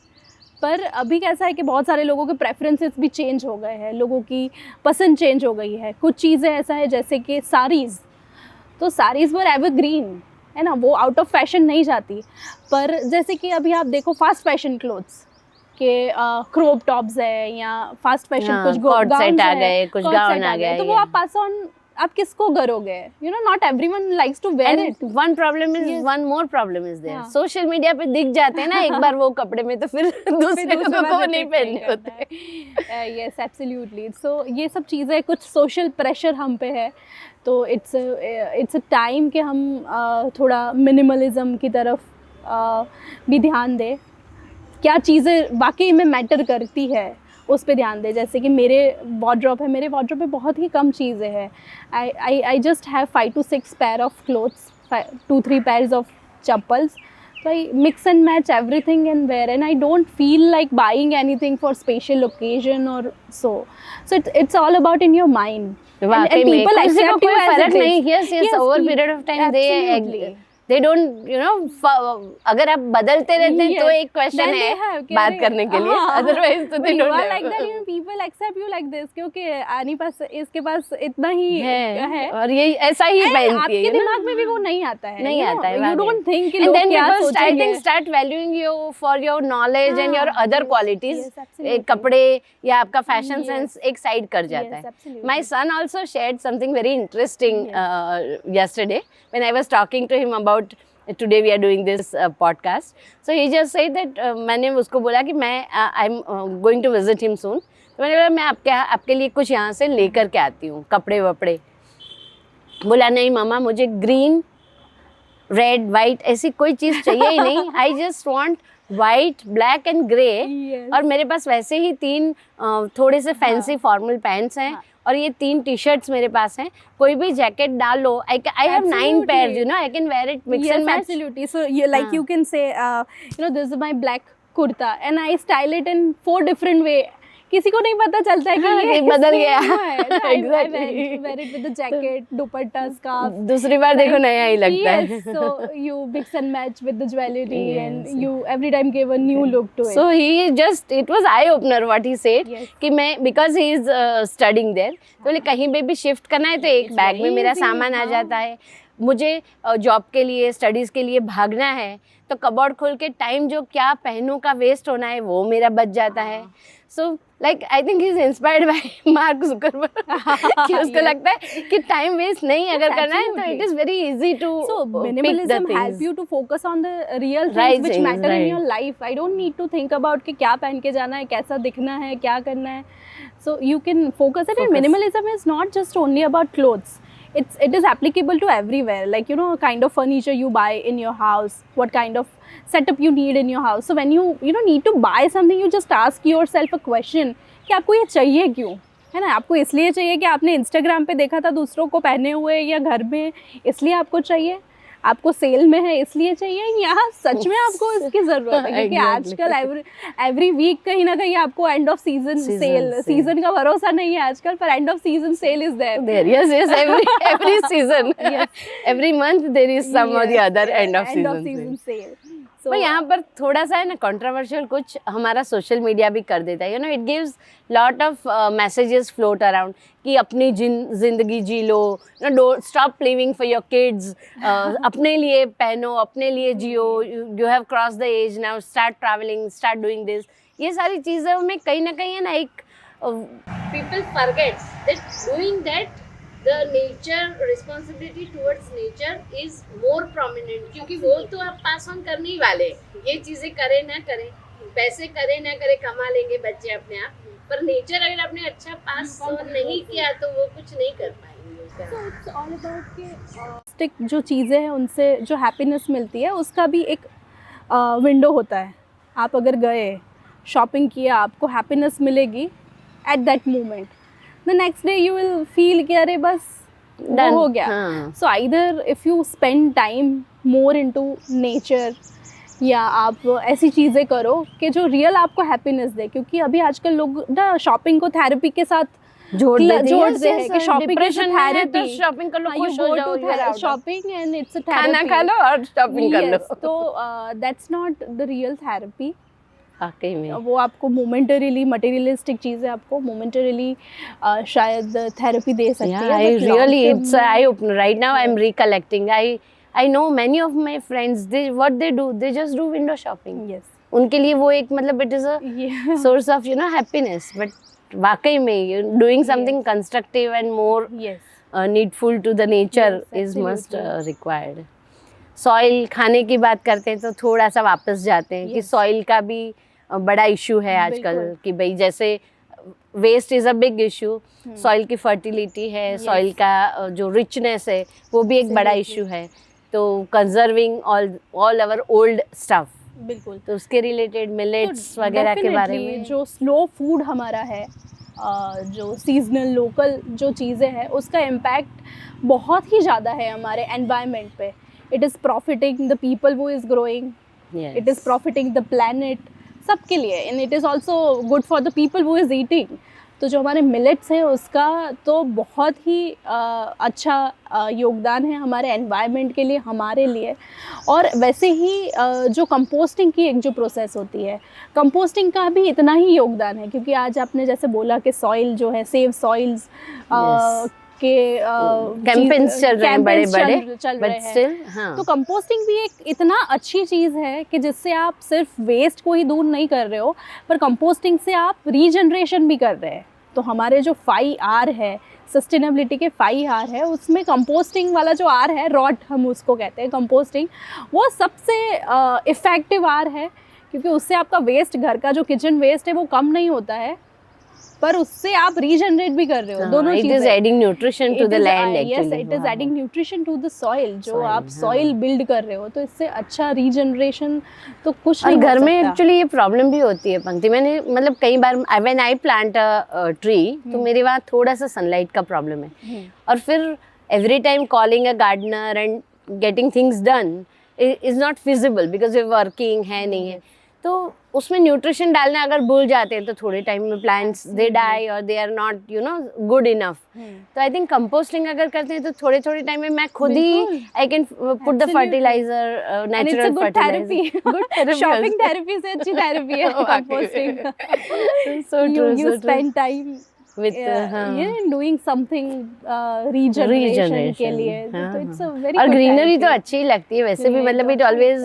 पर अभी कैसा है कि बहुत सारे लोगों के प्रेफरेंसेस भी चेंज हो गए हैं, लोगों की पसंद चेंज हो गई है. कुछ चीज़ें ऐसा है जैसे कि साड़ीज़, तो साड़ीज़ वर एवरग्रीन है ना, वो आउट ऑफ फैशन नहीं जाती. पर जैसे कि अभी आप देखो फास्ट फैशन क्लोथ्स के क्रॉप टॉप्स है या फास्ट फैशन कुछ गाउन आ गए, कुछ गाउन आ गए, तो वो आप पास ऑन आप किसको करोगे? You know, not everyone likes to wear it. One problem is, one more problem is there, social media पे दिख जाते हैं ना एक बार वो कपड़े में, तो फिर दूसरे लोगों को नहीं पहनने होते. Yes, absolutely. सो ये सब चीज़ें, कुछ सोशल प्रेशर हम पे है, तो इट्स अ टाइम कि हम थोड़ा मिनिमलिज्म की तरफ भी ध्यान दें. क्या चीज़ें वाकई में मैटर करती है उस पे ध्यान दे. जैसे कि मेरे वार्डरोब है, मेरे वार्डरोब में बहुत ही कम चीज़ें हैं. I just have 5 to 6 pair of clothes, 2-3 pairs of chappals. So I mix and match everything and wear, and I don't feel like buying anything for special occasion or so. So it's all about in your mind. And people accept you as it is. Yes, over period of time they don't, you know, अगर आप बदलते रहते हैं तो एक question है बात करने के लिए, अदरवाइज तो they don't like that. You know, people accept you like this क्योंकि आनी पास इसके पास इतना ही है और ये ऐसा ही पहनती है. आपके दिमाग में भी वो नहीं आता है, नहीं आता है. You don't think कि लोग क्या सोचेंगे. I think start valuing you for your knowledge and your other qualities. कपड़े या आपका फैशन सेंस एक साइड कर जाता है. My son also shared something very interesting yesterday when I was talking to him about today we are doing this podcast. So he just said that मैंने उसको बोला कि मैं I'm going to visit him soon. तो मैंने बोला मैं आपके लिए कुछ यहाँ से लेकर के आती हूँ कपड़े वपड़े. बोला नहीं मामा मुझे ग्रीन रेड वाइट ऐसी कोई चीज़ चाहिए ही नहीं. I just want white black and grey. और मेरे पास वैसे ही 3 थोड़े से फैंसी फॉर्मल पैंट्स हैं और ये 3 टी शर्ट्स मेरे पास हैं. कोई भी जैकेट डाल लो. I have 9 pairs, you know, I can wear it mix and match. Absolutely. So you can say this is my black kurta and I style it in 4 different way. किसी को नहीं पता चलता है कि ये बदल गया. Exactly. Wear it with the jacket, dupatta, scarf. दूसरी बार देखो नया ही लगता है. Yes, so you mix and match with the jewelry and you every time give a new look to it. So it was eye opener what he said. Yes. कि मैं because he is studying there. तो बोले कहीं पे भी shift करना है तो एक बैग में मेरा सामान आ जाता है. मुझे जॉब के लिए स्टडीज़ के लिए भागना है तो कबोर्ड खोल के टाइम जो क्या पहनूं का वेस्ट होना है वो मेरा बच जाता है. So like I think he is inspired by mark Zuckerberg कि उसको लगता है कि टाइम वेस्ट नहीं अगर करना है तो it is very easy to. So minimalism help you to focus on the real things which matter in your life. I don't need to think about कि क्या पहन के जाना है, कैसा दिखना है, क्या करना है. So you can focus it. And minimalism is not just only about clothes. It is applicable to everywhere. Like kind of furniture you buy in your house, what kind of setup you need in your house. So when you need to buy something, you just ask yourself a question कि आपको ये चाहिए क्यों, है ना. आपको इसलिए चाहिए कि आपने इंस्टाग्राम पे देखा था दूसरों को पहने हुए, या घर में इसलिए आपको चाहिए, आपको सेल में है इसलिए चाहिए, या सच में आपको इसकी ज़रूरत है. क्योंकि आजकल एवरी वीक कहीं ना कहीं आपको end of season sale, season का भरोसा नहीं है आजकल, पर end of season sale is there. Yes, every season. Every month there is some or the other end of season sale. पर यहाँ पर थोड़ा सा है ना कंट्रोवर्शियल कुछ हमारा सोशल मीडिया भी कर देता है. It gives lot of messages float around कि अपनी जिंदगी जी लो, don't stop living for your kids. अपने लिए पहनो, अपने लिए जियो, you have cross the age now, start travelling, start doing this. ये सारी चीज़ों में कहीं ना कहीं है ना एक people forget that doing that the nature responsibility towards nature is more prominent. क्योंकि वो तो आप पास ऑन करने ही वाले. ये चीज़ें करें ना करें, पैसे करें ना करें, कमा लेंगे बच्चे अपने आप, पर नेचर अगर आपने अच्छा पास ऑन नहीं किया तो वो कुछ नहीं कर पाएंगे. So it's all about कि जो चीज़ें हैं उनसे जो हैप्पीनेस मिलती है उसका भी एक विंडो होता है. आप अगर गए शॉपिंग किया, आपको हैप्पीनेस मिलेगी at that moment. The next day you will feel कि अरे बस वो हो गया. So either if you spend time more into nature, या आप ऐसी चीज़ें करो कि जो रियल आपको हैप्पीनेस दे. क्योंकि अभी आजकल लोग ना शॉपिंग को थेरेपी के साथ जोड़ देते हैं कि शॉपिंग इज थेरेपी. शॉपिंग कर लो, खुश हो जाओ, shopping and it's a therapy. खाना खा लो और शॉपिंग कर लो. तो that's not the real therapy. वाकई में वो आपको मोमेंटरीली मटेरियलिस्टिक चीज़ें आपको मोमेंटरीली शायद थेरेपी दे सकती है. I really it's I open right now. I am recollecting. I know many of my friends, they what they do, they just do window shopping. Yes, उनके लिए वो एक मतलब it is a source of happiness. But वाकई में doing something constructive and more needful to the nature is must required. Soil खाने की बात करते हैं तो थोड़ा सा वापस जाते हैं कि सॉइल का भी बड़ा इशू है आजकल कि भाई जैसे waste is a big issue. Soil की फर्टिलिटी है, सॉइल का जो रिचनेस है वो भी एक बड़ा इशू है. तो conserving all our old stuff, बिल्कुल. तो उसके रिलेटेड मिलेट्स वगैरह के बारे में जो स्लो फूड हमारा है, जो सीजनल लोकल जो चीज़ें हैं उसका इम्पैक्ट बहुत ही ज़्यादा है हमारे एनवायरनमेंट पे. It is profiting the people who is growing. Yes. It is profiting the planet. सबके लिए. And it is also good for the people who is eating. तो जो हमारे मिलेट्स हैं उसका तो बहुत ही अच्छा योगदान है हमारे एनवायरनमेंट के लिए, हमारे लिए. और वैसे ही जो कंपोस्टिंग की एक जो प्रोसेस होती है, कंपोस्टिंग का भी इतना ही योगदान है. क्योंकि आज आपने जैसे बोला कि सॉइल जो है, सेव सॉइल्स के कैंपेन्स चल रहे हैं बड़े-बड़े, बट स्टिल तो कंपोस्टिंग भी एक इतना अच्छी चीज़ है कि जिससे आप सिर्फ वेस्ट को ही दूर नहीं कर रहे हो, पर कंपोस्टिंग से आप रीजनरेशन भी कर रहे हैं. तो हमारे जो 5R है, सस्टेनेबिलिटी के 5R है, उसमें कंपोस्टिंग वाला जो R है, रॉट हम उसको कहते हैं, कंपोस्टिंग, वो सबसे इफ़ेक्टिव R है, क्योंकि उससे आपका वेस्ट, घर का जो किचन वेस्ट है वो कम नहीं होता है, पर उससे आप रीजनरेट भी कर रहे हो। दोनों चीजें। It is adding nutrition to the land yes, actually. it is adding nutrition to the soil, जो Soil, आप सॉइल बिल्ड कर रहे हो, तो इससे अच्छा रीजनरेशन तो कुछ और नहीं घर हो में सकता। एक्चुअली ये प्रॉब्लम भी होती है पंक्ति। मैंने मतलब कई बार when I plant a tree, तो मेरे वहाँ थोड़ा सा सनलाइट का प्रॉब्लम है, और फिर every time calling a gardener and getting things done is not feasible because वे वर्किंग है नहीं है, तो उसमें न्यूट्रिशन डालना अगर भूल जाते हैं तो थोड़े टाइम में प्लांट्स दे डाई और they are not good enough. तो आई थिंक कंपोस्टिंग अगर करते हैं तो थोड़े थोड़े टाइम में मैं खुद ही I can put the fertilizer, natural fertilizer. Good therapy, shopping therapy से अच्छी थेरेपी है composting. So true, you so true. spend time With doing something regeneration के लिए, तो it's a very और good ग्रीनरी तो therapy. अच्छी ही लगती है वैसे भी, मतलब it always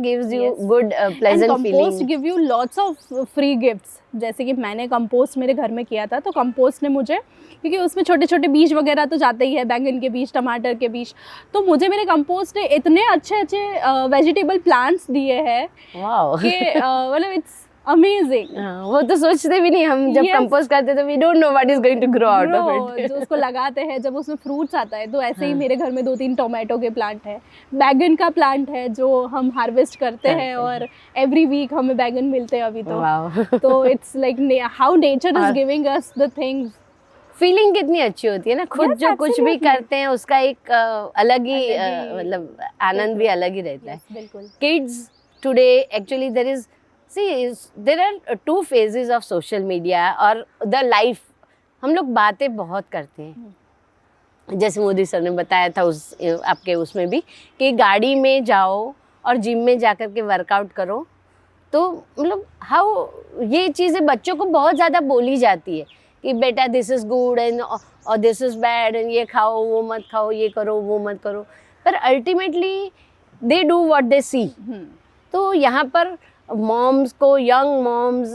gives you Yes. Good And pleasant compost feeling. give you lots of free gifts. जैसे कि मैंने कंपोस्ट मेरे घर में किया था, तो कंपोस्ट ने मुझे, क्योंकि उसमें छोटे छोटे बीज वगैरह तो जाते ही है, बैंगन के बीज, टमाटर के बीज, तो मुझे मेरे कंपोस्ट ने इतने अच्छे अच्छे वेजिटेबल प्लांट्स दिए हैं वाओ। कि मतलब इट्स अमेजिंग। वो तो सोचते भी नहीं हम जब Yes. कंपोस्ट करते तो we don't know what is going to grow out of it. जो उसको लगाते हैं, जब उसमें फ्रूट्स आता है, तो ऐसे ही मेरे घर में 2-3 टोमेटो के प्लांट है, बैगन का प्लांट है जो हम हार्वेस्ट करते हैं, और एवरी वीक हमें बैगन मिलते हैं अभी तो। वाओ। तो it's like how nature is giving us the things. Feeling कितनी अच्छी होती है ना, खुद Yes, जो कुछ भी absolutely. करते हैं उसका एक अलग ही अलग ही- मतलब आनंद भी अलग ही रहता है। बिल्कुल। Kids today actually there are two phases of social media और the life। हम लोग बातें बहुत करते हैं, जैसे मोदी सर ने बताया था आपके उसमें भी, कि गाड़ी में जाओ और जिम में जाकर के वर्कआउट करो, तो मतलब हाउ ये चीज़ें बच्चों को बहुत ज़्यादा बोली जाती है कि बेटा दिस इज़ गुड एंड और दिस इज़ बैड एंड ये खाओ वो मत खाओ, ये करो वो मत करो, पर ultimately they do what they see. तो यहाँ पर मॉम्स को, यंग मॉम्स,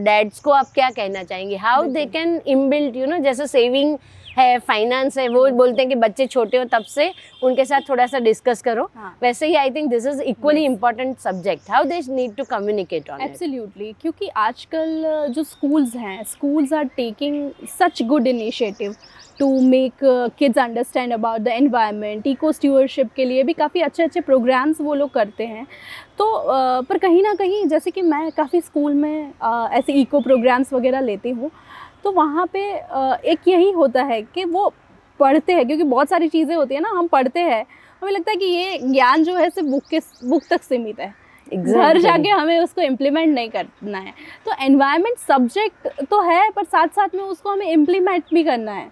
डैड्स को आप क्या कहना चाहेंगे, हाउ दे कैन इनबिल्ट जैसे सेविंग है, फाइनेंस है, वो बोलते हैं कि बच्चे छोटे हो तब से उनके साथ थोड़ा सा डिस्कस करो, वैसे ही I think this is equally important subject, how they need to communicate on it. Absolutely, क्योंकि आजकल जो स्कूल्स हैं, schools are taking such good initiative to make kids understand about the environment. Eco stewardship के लिए भी काफ़ी अच्छे अच्छे प्रोग्राम्स वो लोग करते हैं। तो पर कहीं ना कहीं, जैसे कि मैं काफ़ी स्कूल में ऐसे इको प्रोग्राम्स वगैरह लेती हूँ, तो वहाँ पे एक यही होता है कि वो पढ़ते हैं, क्योंकि बहुत सारी चीज़ें होती है ना, हम पढ़ते हैं, हमें लगता है कि ये ज्ञान जो है सिर्फ बुक तक सीमित है, घर जाके हमें उसको इम्प्लीमेंट नहीं करना है। तो एनवायरनमेंट सब्जेक्ट तो है, पर साथ साथ में उसको हमें इम्प्लीमेंट भी करना है।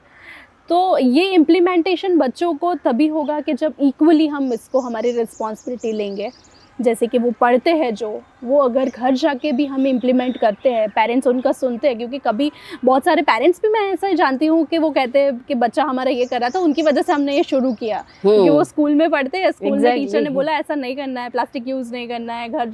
तो ये इम्प्लीमेंटेशन बच्चों को तभी होगा कि जब इक्वली हम इसको हमारी रिस्पॉन्सिबिलिटी लेंगे। जैसे कि वो पढ़ते हैं, जो वो अगर घर जाके भी हम इम्प्लीमेंट करते हैं, पेरेंट्स उनका सुनते हैं, क्योंकि कभी बहुत सारे पेरेंट्स भी, मैं ऐसा ही जानती हूँ कि वो कहते हैं कि बच्चा हमारा ये कर रहा था, उनकी वजह से हमने ये शुरू किया, क्योंकि वो स्कूल में पढ़ते हैं, स्कूल में टीचर ने बोला ऐसा नहीं करना है, प्लास्टिक यूज़ नहीं करना है, घर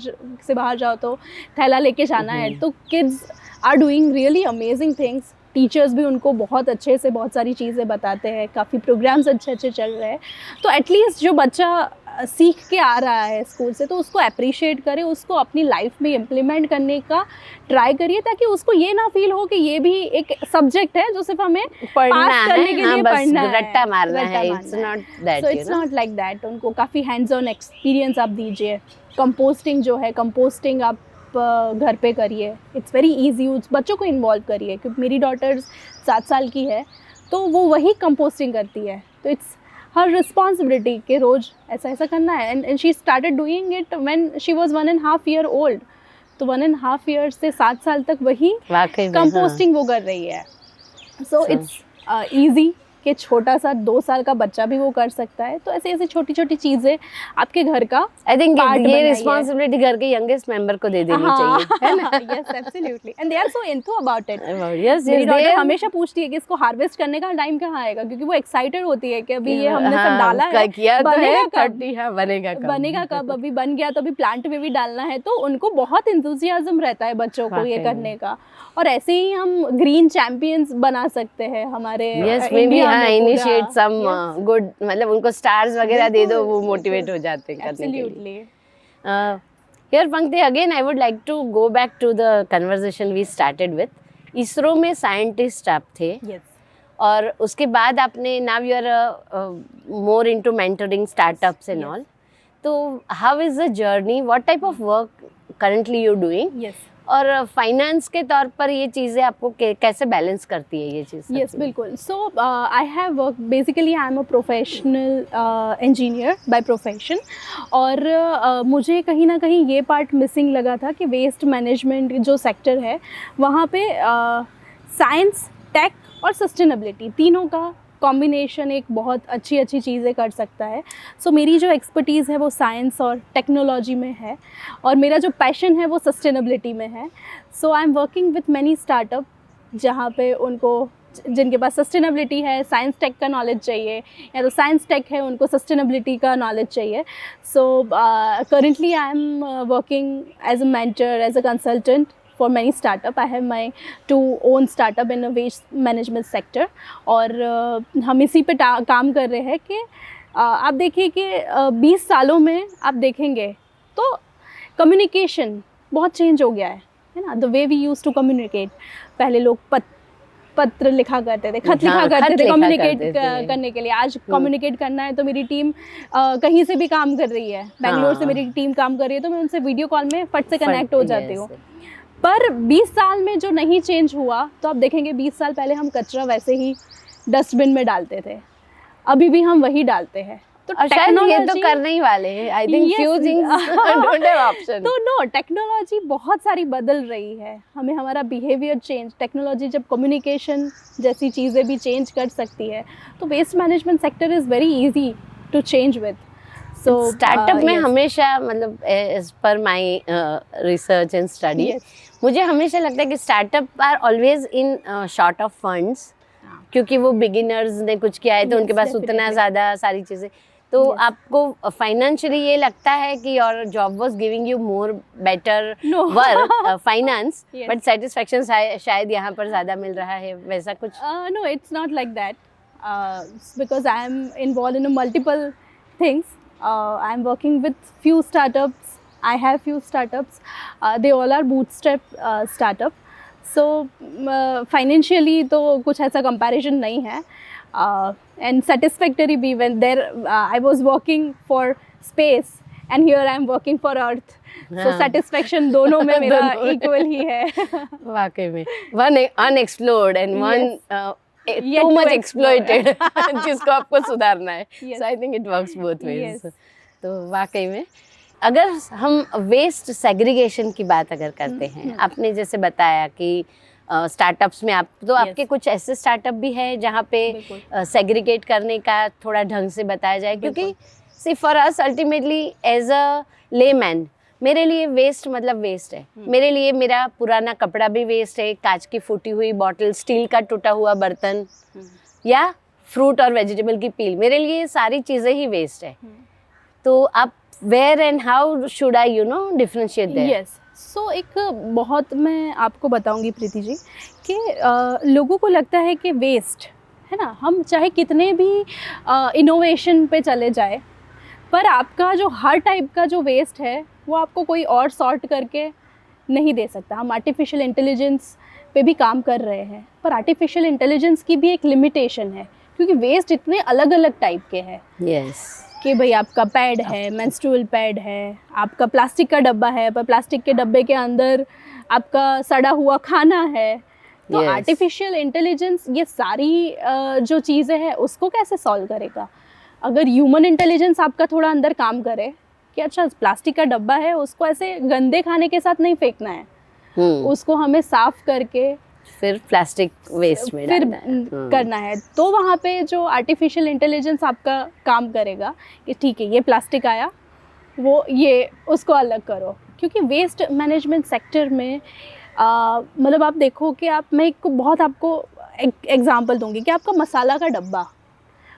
से बाहर जाओ तो थैला लेके जाना है। तो kids are doing really amazing things. Teachers भी उनको बहुत अच्छे से बहुत सारी चीज़ें बताते हैं, काफ़ी प्रोग्राम्स अच्छे अच्छे चल रहे हैं। तो एटलीस्ट जो बच्चा सीख के आ रहा है स्कूल से, तो उसको अप्रिशिएट करें, उसको अपनी लाइफ में इम्प्लीमेंट करने का ट्राई करिए, ताकि उसको ये ना फील हो कि ये भी एक सब्जेक्ट है जो सिर्फ हमें पास करने के लिए पढ़ना है, रट्टा मारना है। It's not that, so it's not like that. उनको काफ़ी हैंड्स ऑन एक्सपीरियंस आप दीजिए। कंपोस्टिंग जो है, कंपोस्टिंग आप घर पे करिए, इट्स वेरी ईजी। बच्चों को इन्वॉल्व करिए, क्योंकि मेरी डॉटर 7 साल की है, तो वो वही कंपोस्टिंग करती है, तो इट्स हर रिस्पॉन्सिबिलिटी के रोज़ ऐसा ऐसा करना है। And she started doing it when she was 1.5 year old. तो 1.5 ईयर से 7 साल तक वही कंपोस्टिंग वो कर रही है। सो इट्स ईजी कि छोटा सा 2 साल का बच्चा भी वो कर सकता है। तो ऐसे ऐसे छोटी छोटी चीज़ें आपके घर का आई थिंक part ये बनाइए। रिस्पॉन्सिबिलिटी घर के यंगेस्ट मेंबर को दे देनी चाहिए, है ना? Yes absolutely, and they are so into about it. Yes मेरी यस डॉटर हमेशा पूछती है कि इसको हार्वेस्ट करने का टाइम कहाँ आएगा, क्योंकि वो एक्साइटेड होती है कि अभी ये हमने सब डाला है, किया तो है, बनेगा कब? 30 हाँ बनेगा कब? बनेगा कब? अभी बन गया तो अभी प्लांट में भी डालना है। तो उनको बहुत इंथुजियाज्म रहता है बच्चों को ये वाकई करने का। और ऐसे ही हम ग्रीन चैंपियंस बना सकते हैं हमारे यस मे बी इंडिया हाँ में पूरा। इनिशिएट सम गुड, मतलब उनको स्टार्स वगैरह दे दो, वो बिल्कुल, मोटिवेट हो जाते हैं करने के लिए। Absolutely. Here Pankti, again I would like to go back to the conversation we started with. ISRO में साइंटिस्ट आप थे, यस और उसके बाद आपने now you are more into mentoring startups and all. तो how is the journey, what type of work currently you doing, yes और finance के तौर पर ये चीज़ें आपको कैसे बैलेंस करती है ये चीज़? यस बिल्कुल। So I have work, basically I am a professional engineer by profession. और मुझे कहीं ना कहीं ये पार्ट मिसिंग लगा था कि वेस्ट मैनेजमेंट जो सेक्टर है वहाँ पे साइंस, टेक और सस्टेनेबिलिटी तीनों का कॉम्बिनेशन एक बहुत अच्छी अच्छी चीज़ें कर सकता है। सो मेरी जो एक्सपर्टीज़ है वो साइंस और टेक्नोलॉजी में है, और मेरा जो पैशन है वो सस्टेनेबिलिटी में है। So I am working with many startup जहाँ पे उनको, जिनके पास सस्टेनेबिलिटी है, साइंस टेक का नॉलेज चाहिए, या तो साइंस टेक है उनको सस्टेनेबिलिटी का नॉलेज चाहिए। So currently I am working as a mentor, as a consultant for many startup. I have my 2 own startup in a waste management sector। और हम इसी पे काम कर रहे हैं कि आप देखिए कि 20 सालों में आप देखेंगे तो कम्युनिकेशन बहुत चेंज हो गया है ना। The way we use to communicate, पहले लोग पत्र लिखा करते थे, खत लिखा करते थे कम्युनिकेट करने के लिए। आज कम्युनिकेट करना है तो मेरी टीम कहीं से भी काम कर रही है, बेंगलोर से मेरी टीम काम कर रही है, तो मैं उनसे वीडियो कॉल में फट से कनेक्ट हो जाती हूँ। पर 20 साल में जो नहीं चेंज हुआ, तो आप देखेंगे 20 साल पहले हम कचरा वैसे ही डस्टबिन में डालते थे, अभी भी हम वही डालते हैं। तो ये तो करने ही वाले हैं, I think few things don't have option. तो नो, टेक्नोलॉजी बहुत सारी बदल रही है, हमें हमारा बिहेवियर चेंज, टेक्नोलॉजी जब कम्युनिकेशन जैसी चीज़ें भी चेंज कर सकती है, तो waste management sector is very easy to change with. So startup में हमेशा, मतलब as per my research and study, मुझे हमेशा लगता है कि startup are always in short of funds, क्योंकि वो बिगिनर्स ने कुछ किया है तो उनके पास उतना ज़्यादा सारी चीज़ें, तो आपको फाइनेंशियली ये लगता है कि your job was giving you more better work finance, but satisfaction शायद यहाँ पर ज़्यादा मिल रहा है, वैसा कुछ? No, it's not like that, because I am involve in multiple things. I am working with few startups. I have few startups. They all are bootstrap startup. So financially तो कुछ ऐसा comparison नहीं है. And satisfactory भी when there I was working for space and here I am working for Earth. So satisfaction दोनों में मेरा equal ही है. वाकई में one unexplored and one too much exploited जिसको आपको सुधारना है। So I think it works both ways. तो वाकई में अगर हम वेस्ट सेग्रीगेशन की बात अगर करते हैं, आपने जैसे बताया कि स्टार्टअप्स में आप तो आपके कुछ ऐसे स्टार्टअप भी हैं जहाँ पे सेग्रीगेट करने का थोड़ा ढंग से बताया जाए, क्योंकि see for us ultimately as a layman, मेरे लिए वेस्ट मतलब वेस्ट है। मेरे लिए मेरा पुराना कपड़ा भी वेस्ट है, कांच की फूटी हुई बॉटल, स्टील का टूटा हुआ बर्तन, या फ्रूट और वेजिटेबल की पील, मेरे लिए ये सारी चीज़ें ही वेस्ट है। तो आप where and how should I you know differentiate there? Yes, so एक बहुत मैं आपको बताऊंगी प्रीति जी कि लोगों को लगता है कि वेस्ट है ना, हम चाहे कितने भी इनोवेशन पे चले जाए, पर आपका जो हर टाइप का जो वेस्ट है वो आपको कोई और सॉर्ट करके नहीं दे सकता। हम आर्टिफिशियल इंटेलिजेंस पे भी काम कर रहे हैं, पर आर्टिफिशियल इंटेलिजेंस की भी एक लिमिटेशन है, क्योंकि वेस्ट इतने अलग अलग टाइप के हैं। यस, कि भाई आपका पैड है, मेंस्ट्रुअल पैड है, आपका प्लास्टिक का डब्बा है, पर प्लास्टिक के डब्बे के अंदर आपका सड़ा हुआ खाना है। तो आर्टिफिशियल इंटेलिजेंस ये सारी जो चीज़ें हैं उसको कैसे सॉल्व करेगा? अगर ह्यूमन इंटेलिजेंस आपका थोड़ा अंदर काम करे कि अच्छा प्लास्टिक का डब्बा है, उसको ऐसे गंदे खाने के साथ नहीं फेंकना है, उसको हमें साफ करके फिर प्लास्टिक वेस्ट में फिर डालना है। करना है। तो वहाँ पे जो आर्टिफिशियल इंटेलिजेंस आपका काम करेगा कि ठीक है ये प्लास्टिक आया, वो ये उसको अलग करो। क्योंकि वेस्ट मैनेजमेंट सेक्टर में मतलब आप देखो कि मैं एक बहुत आपको एग्जांपल दूंगी कि आपका मसाला का डब्बा,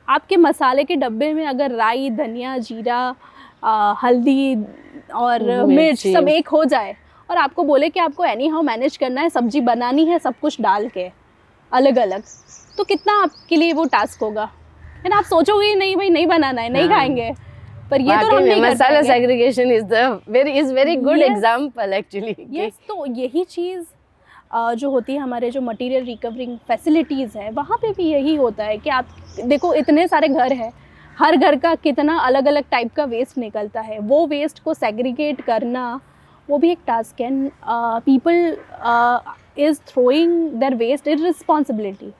आपके मसाले के डब्बे में अगर राई, धनिया, जीरा, हल्दी और मिर्च सब एक हो जाए और आपको बोले कि आपको एनी हाउ मैनेज करना है, सब्जी बनानी है सब कुछ डाल के अलग अलग, तो कितना आपके लिए वो टास्क होगा, है ना। आप सोचोगे ही नहीं भाई नहीं बनाना है, नहीं खाएंगे, पर ये तो हम नहीं कर मसाला पाएंगे। Segregation is very good example actually. Yes, तो यही चीज़ जो होती है हमारे जो मटेरियल रिकवरिंग फैसिलिटीज़ है वहाँ पे भी यही होता है कि आप देखो इतने सारे घर हैं, हर घर का कितना अलग अलग टाइप का वेस्ट निकलता है, वो वेस्ट को सेग्रीगेट करना वो भी एक टास्क है। People is throwing their waste irresponsibility.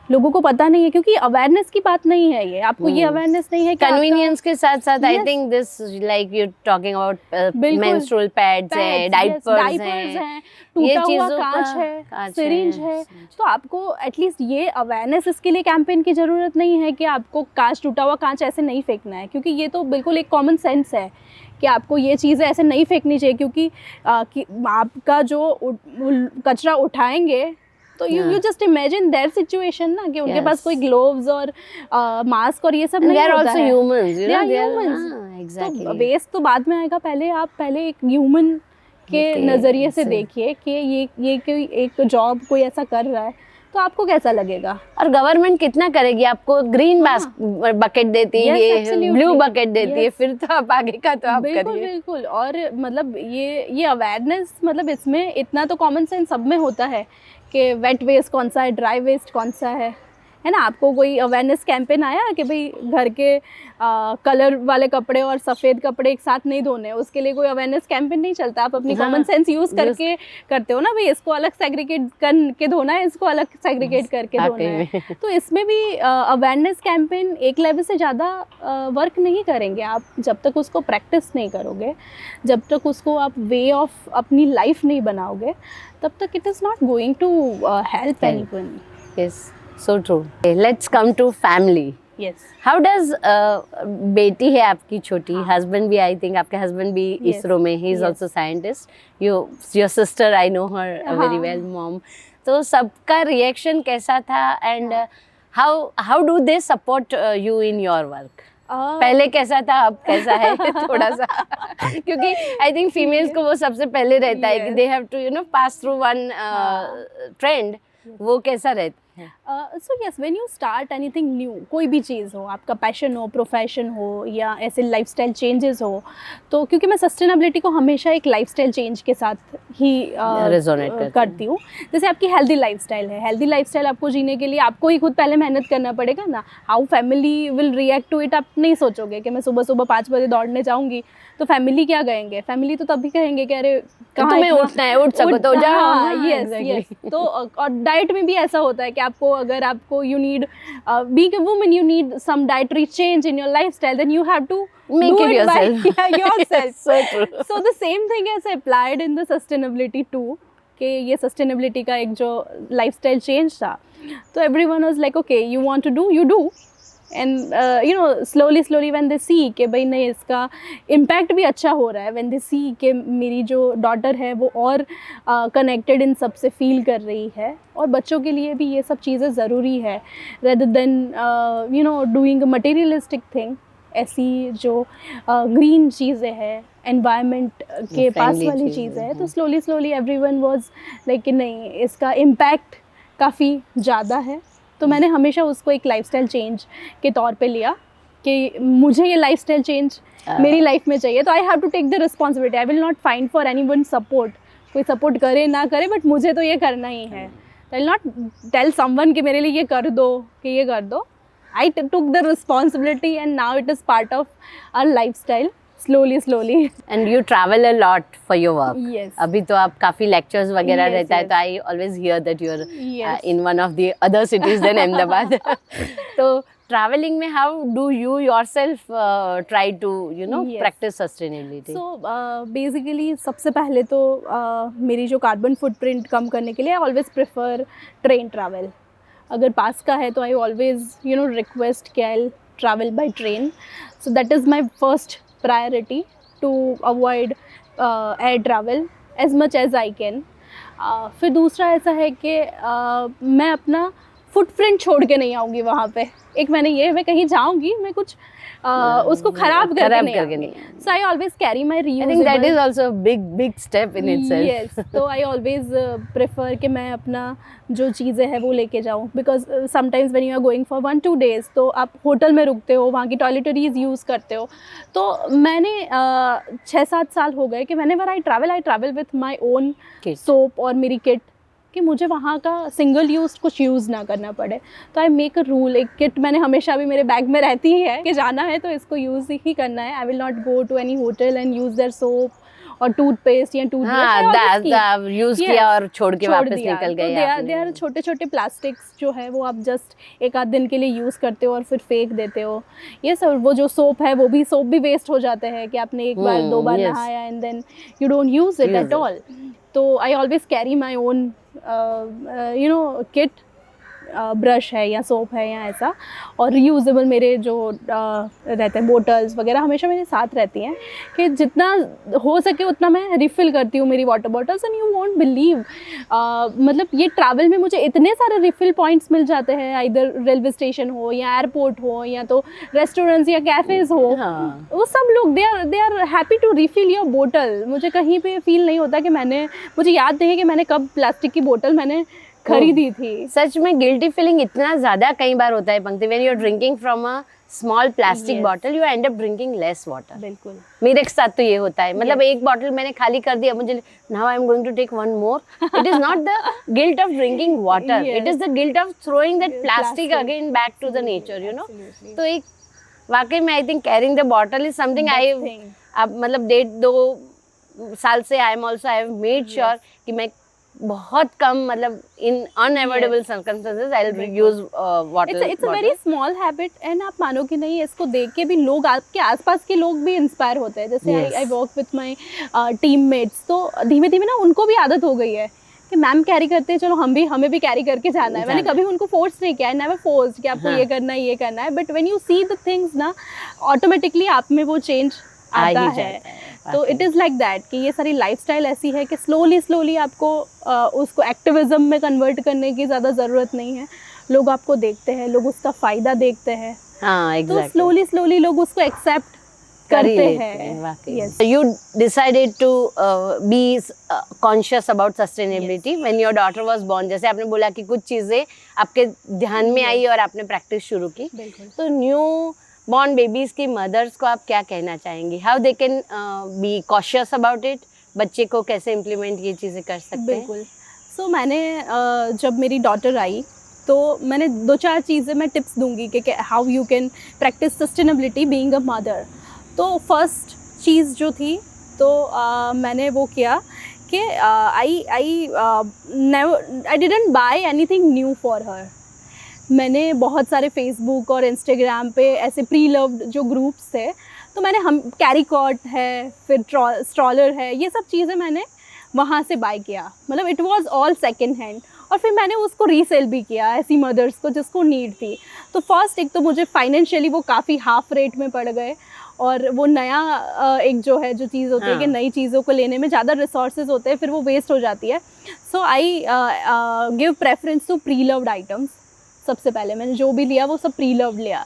लोगों को पता नहीं है क्योंकि अवेयरनेस की बात नहीं है ये, आपको ये अवेयरनेस नहीं है कि कन्वीनियंस के साथ साथ आई Yes. Think this like you talking about बिल्कुल। मेंस्ट्रुअल पैड्स हैं, डाइपर्स हैं, ये टूटा हुआ चीज़ों कांच का- है, कांच सिरिंज है, तो आपको एटलीस्ट ये अवेयरनेस, इसके लिए कैंपेन की ज़रूरत नहीं है कि आपको कांच, टूटा हुआ कांच ऐसे नहीं फेंकना है, क्योंकि ये तो बिल्कुल एक कॉमन सेंस है कि आपको ये चीज़ें ऐसे नहीं फेंकनी चाहिए। क्योंकि कि आपका जो कचरा उठाएंगे तो you just imagine there situation ना, कि उनके पास कोई ग्लोव्स और मास्क और ये सब नहीं होता है। humans, you They know, are they are- humans. हाँ, exactly. तो वेस्ट तो बाद में आएगा, पहले एक ह्यूमन के Okay, नज़रिए से so- देखिए कि ये कोई एक जॉब कोई ऐसा कर रहा है तो आपको कैसा लगेगा। और गवर्नमेंट कितना करेगी, आपको ग्रीन बकेट देती है, Yes, ये absolutely. ब्लू बकेट देती है, Yes. फिर तो आप आगे का तो आप बिल्कुल करिए। बिल्कुल। और मतलब ये अवेयरनेस, मतलब इसमें इतना तो कॉमन सेंस सब में होता है कि वेट वेस्ट कौन सा है, ड्राई वेस्ट कौन सा है ना। आपको कोई अवेयरनेस कैंपेन आया कि भाई घर के कलर वाले कपड़े और सफ़ेद कपड़े एक साथ नहीं धोने, उसके लिए कोई अवेयरनेस कैंपेन नहीं चलता। आप अपनी हाँ, कॉमन सेंस यूज़ करके करते हो ना, भाई इसको अलग सेग्रीगेट करके धोना है, इसको अलग सेग्रीगेट करके धोना है। तो इसमें भी अवेयरनेस कैंपेन एक लेवल से ज़्यादा वर्क नहीं करेंगे आप जब तक उसको प्रैक्टिस नहीं करोगे, जब तक उसको आप वे ऑफ अपनी लाइफ नहीं बनाओगे, तब तक it is not going to help anyone. Yes, so true. Okay, let's come to family. Yes. How does बेटी है आपकी छोटी, हस्बैंड भी, आई थिंक आपके हस्बैंड भी Yes. इसरो में, he is Yes. Also scientist, your sister, I know her very well, mom. तो सबका रिएक्शन कैसा था, and how do they support you in your work? पहले कैसा था, अब कैसा है? थोड़ा सा क्योंकि आई थिंक फीमेल्स को वो सबसे पहले रहता है कि Yes. They have to pass through one trend, वो कैसा रहता है? So yes, when you start anything new, कोई भी चीज़ हो, आपका पैशन हो, प्रोफेशन हो, या ऐसे लाइफस्टाइल चेंजेस हो, तो क्योंकि मैं सस्टेनेबिलिटी को हमेशा एक लाइफस्टाइल चेंज के साथ ही Resonate करती हूँ। जैसे आपकी हेल्दी लाइफस्टाइल है, हेल्दी लाइफस्टाइल आपको जीने के लिए आपको ही खुद पहले मेहनत करना पड़ेगा ना। How family will react to it, आप नहीं सोचोगे कि मैं सुबह सुबह 5 बजे दौड़ने जाऊँगी तो फैमिली क्या कहेंगे। फैमिली तो तभी कहेंगे कि अरे तुम्हें उठना है, उठ सको तो जाओ। Yes yes. तो और डाइट में भी ऐसा होता है कि आपको, अगर आपको you need being a woman, you need some dietary change in your lifestyle, then you have to Make it yourself. yourself. So true. So the same thing is applied in the sustainability too, कि ये sustainability का एक जो lifestyle change था, तो everyone was like okay, you want to do, you do, and slowly when they see कि भाई नहीं इसका impact भी अच्छा हो रहा है, when they see कि मेरी जो daughter है वो और connected इन सब से feel कर रही है, और बच्चों के लिए भी ये सब चीज़ें ज़रूरी है, rather than doing a materialistic thing। ऐसी जो ग्रीन चीज़ें हैं, एनवायरनमेंट के पास Friendly वाली चीज़ें, चीज़ें हैं, तो स्लोली एवरीवन वाज लाइक कि नहीं इसका इम्पैक्ट काफ़ी ज़्यादा है। तो मैंने हमेशा उसको एक लाइफस्टाइल चेंज के तौर पे लिया कि मुझे ये लाइफस्टाइल चेंज मेरी लाइफ में चाहिए, तो I have to take the responsibility. I will not find for anyone support, कोई सपोर्ट करे ना करे, बट मुझे तो ये करना ही है। I will not tell someone कि मेरे लिए ये कर दो, कि ये कर दो। I took the responsibility and now it is part of our lifestyle slowly. And you travel a lot for your work. Yes. अभी तो आप काफी लेक्चर्स वगैरह Yes, रहता है, yes. तो I always hear that you are Yes. In one of the other cities then Ahmedabad. तो travelling में how do you yourself try to Yes. Practice sustainability? So basically सबसे पहले तो मेरी जो कार्बन फुटप्रिंट कम करने के लिए I always prefer train travel. अगर पास का है तो आई ऑलवेज रिक्वेस्ट कि I travel by train. So that is my first priority to avoid air travel as much as I can. फिर दूसरा ऐसा है कि मैं अपना फुटप्रिंट छोड़ के नहीं आऊँगी वहाँ पे. एक मैं कहीं जाऊँगी, मैं कुछ उसको खराब करके नहीं. So I always carry my I think that is also a big step in itself. Yes, तो आई ऑलवेज प्रेफर कि मैं अपना जो चीज़ें हैं वो लेके जाऊँ. Because sometimes when you are going for 1-2 days तो आप होटल में रुकते हो, वहाँ की टॉयलेटरीज यूज़ करते हो. तो मैंने 6-7 साल हो गए कि whenever I travel with my own Kit. Soap और मेरी किट, कि मुझे वहाँ का सिंगल यूज़ कुछ यूज़ ना करना पड़े. तो आई मेक अ रूल, एक किट मैंने हमेशा भी मेरे बैग में रहती ही है कि जाना है तो इसको यूज़ ही करना है. I will not go to any hotel and use their soap और टूथपेस्ट या टूथब्रश यूज किया और छोड़ के वापस निकल गए. दे आर छोटे छोटे प्लास्टिक्स जो है वो आप जस्ट एक आध दिन के लिए यूज़ करते हो और फिर फेंक देते हो. ये सब वो जो सोप है वो भी सोप भी वेस्ट हो जाते हैं कि आपने एक बार 2 बार yes. नहाया and then you don't use it at all. तो I always carry my own kit, brush है या सोप है या ऐसा. और रीयूजेबल मेरे जो रहते हैं बोटल्स वगैरह हमेशा मेरे साथ रहती हैं कि जितना हो सके उतना मैं रिफ़िल करती हूँ मेरी water bottles. And you won't believe, मतलब ये ट्रैवल में मुझे इतने सारे रिफ़िल पॉइंट्स मिल जाते हैं, इधर रेलवे स्टेशन हो या एयरपोर्ट हो या तो रेस्टोरेंट्स या कैफ़ेज़ हो. वो सब लोग they are happy to refill your bottle. मुझे कहीं पे फील नहीं होता कि मुझे याद नहीं है कि मैंने कब प्लास्टिक की बोतल मैंने खरीदी थी. सच में गिल्टी फीलिंग इतना ज्यादा कई बार होता है Pankti. When you are drinking from a small plastic bottle you end up drinking less water. बिल्कुल मेरे साथ तो ये होता है. मतलब एक बॉटल मैंने खाली कर दिया, मुझे now I am going to take one more. It is not the guilt of drinking water, it is the guilt of throwing that plastic again back to the nature, you know. तो एक वाकई में I think carrying the bottle is something I अब मतलब 1.5-2 साल से I am also I have made sure कि मैं बहुत कम मतलब in unavoidable circumstances I will use water. It's a very small habit. And आप मानोगे नहीं, इसको देख के भी लोग, आपके आसपास के लोग भी इंस्पायर होते हैं. जैसे I work with my teammates, तो धीमे धीमे ना उनको भी आदत हो गई है कि मैम कैरी करते हैं, चलो हमें भी कैरी करके जाना है. मैंने कभी उनको फोर्स नहीं किया, नेवर फोर्स्ड कि आपको ये करना है ये करना है. But when you see the things ना, ऑटोमेटिकली आप में वो चेंज आता है. तो इट इज़ लाइक दैट कि ये सारी लाइफस्टाइल ऐसी है कि स्लोली आपको उसको एक्टिविज्म में कन्वर्ट करने की ज़्यादा ज़रूरत नहीं है. लोग आपको देखते हैं, लोग उसका फ़ायदा देखते हैं. हाँ, तो स्लोली लोग उसको एक्सेप्ट करते हैं. You decided to be conscious about sustainability when your daughter was born. जैसे आपने बोला कि कुछ चीज़ें आपके ध्यान में आई और आपने प्रैक्टिस शुरू की. तो न्यू बॉर्न बेबीज की मदर्स को आप क्या कहना चाहेंगी? How they can be cautious about it? बच्चे को कैसे इम्प्लीमेंट ये चीज़ें कर सकते हैं? बिल्कुल. सो मैंने जब मेरी डॉटर आई तो मैंने 2-4 चीज़ें मैं टिप्स दूंगी कि how you can practice sustainability being a mother. तो फर्स्ट चीज़ जो थी तो मैंने वो किया कि I didn't buy anything new for her. मैंने बहुत सारे फेसबुक और इंस्टाग्राम पे ऐसे प्री लव्ड जो ग्रुप्स थे, तो मैंने हम कैरी कॉट है, फिर स्ट्रॉलर है, ये सब चीज़ें मैंने वहाँ से बाय किया. मतलब it was all second hand. और फिर मैंने उसको रीसेल भी किया ऐसी मदर्स को जिसको नीड थी. तो फर्स्ट एक तो मुझे फाइनेंशियली वो काफ़ी हाफ रेट में पड़ गए. और वो नया एक जो है जो चीज़ होती है कि नई चीज़ों को लेने में ज़्यादा रिसोर्सेज होते हैं, फिर वो वेस्ट हो जाती है. So I give preference to pre loved items. सबसे पहले मैंने जो भी लिया वो सब प्री लव्ड लिया.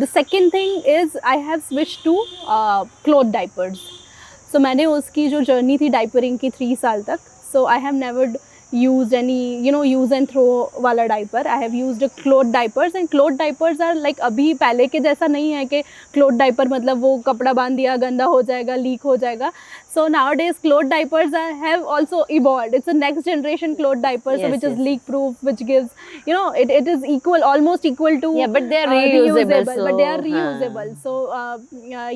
The second thing is I have switch to cloth diapers. So मैंने उसकी जो जर्नी थी डाइपरिंग की 3 साल तक, so I have never used any use and throw वाला diaper. I have used cloth diapers, and cloth diapers are like अभी पहले के जैसा नहीं है कि cloth diaper मतलब वो कपड़ा बांध दिया गंदा हो जाएगा, लीक हो जाएगा. So nowadays cloth diapers have also evolved. It's a next generation cloth diapers, Yes, which is yes. leak proof, which gives it is almost equal to Yeah, but they are reusable, so, but they are हाँ. reusable. So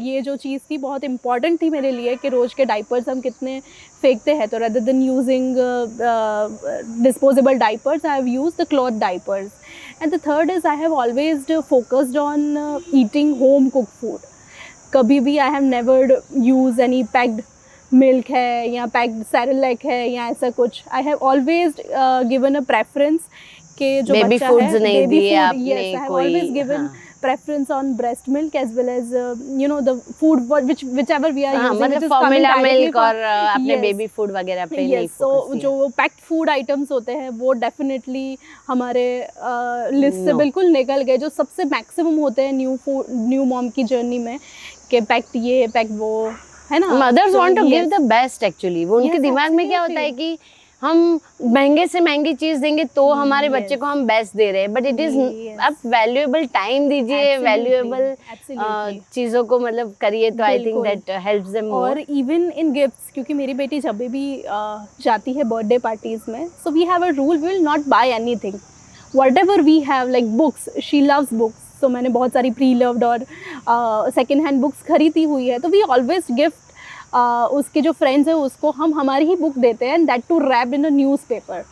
ये जो चीज़ थी बहुत important थी मेरे लिए कि रोज के diapers हम कितने फेंकते हैं, तो rather than using disposable diapers, I have used the cloth diapers. And the third is I have always focused on eating home cooked food. कभी भी I have never used any packed milk है या packed Cerelac है या ऐसा कुछ. I have always given a preference कि जो Baby बच्चा foods है नहीं बेबी दिए फूड, आपने यस आई हैव कोई, ऑलवेज गिवन हाँ. preference on breast milk as well as the food whichever we are हाँ, using, मतलब which is coming formula directly milk और अपने yes. बेबी फूड वगैरह पे नहीं yes, so focus किया. जो पैक्ड फूड आइटम्स होते हैं वो डेफिनेटली हमारे लिस्ट से No. बिल्कुल निकल गए. जो सबसे मैक्सिमम होते हैं न्यू मॉम की जर्नी में कि पैक्ड ये पैक्ड वो, है ना. Mothers So, want to give yes. The best actually. वो उनके Yes, दिमाग में क्या होता है absolutely. कि हम महंगे से महंगी चीज देंगे तो हमारे Yes. बच्चे को हम बेस्ट दे रहे हैं, बट इट इज Yes. आप वैल्यूएबल टाइम दीजिए, Absolutely. Valuable Absolutely. चीजों को मतलब करिए, तो आई थिंक बिल्कुल. That helps them more. और इवन इन गिफ्ट्स, क्योंकि मेरी बेटी जब भी जाती है बर्थडे पार्टीज में, so we have a rule, we will not buy anything. Whatever we have like books, she loves books, so मैंने बहुत सारी प्री लव्ड और सेकेंड हैंड बुक्स खरीदी हुई है, तो वी ऑलवेज गिफ्ट उसके जो फ्रेंड्स हैं उसको हम हमारी ही बुक देते हैं, and that too wrapped in a newspaper.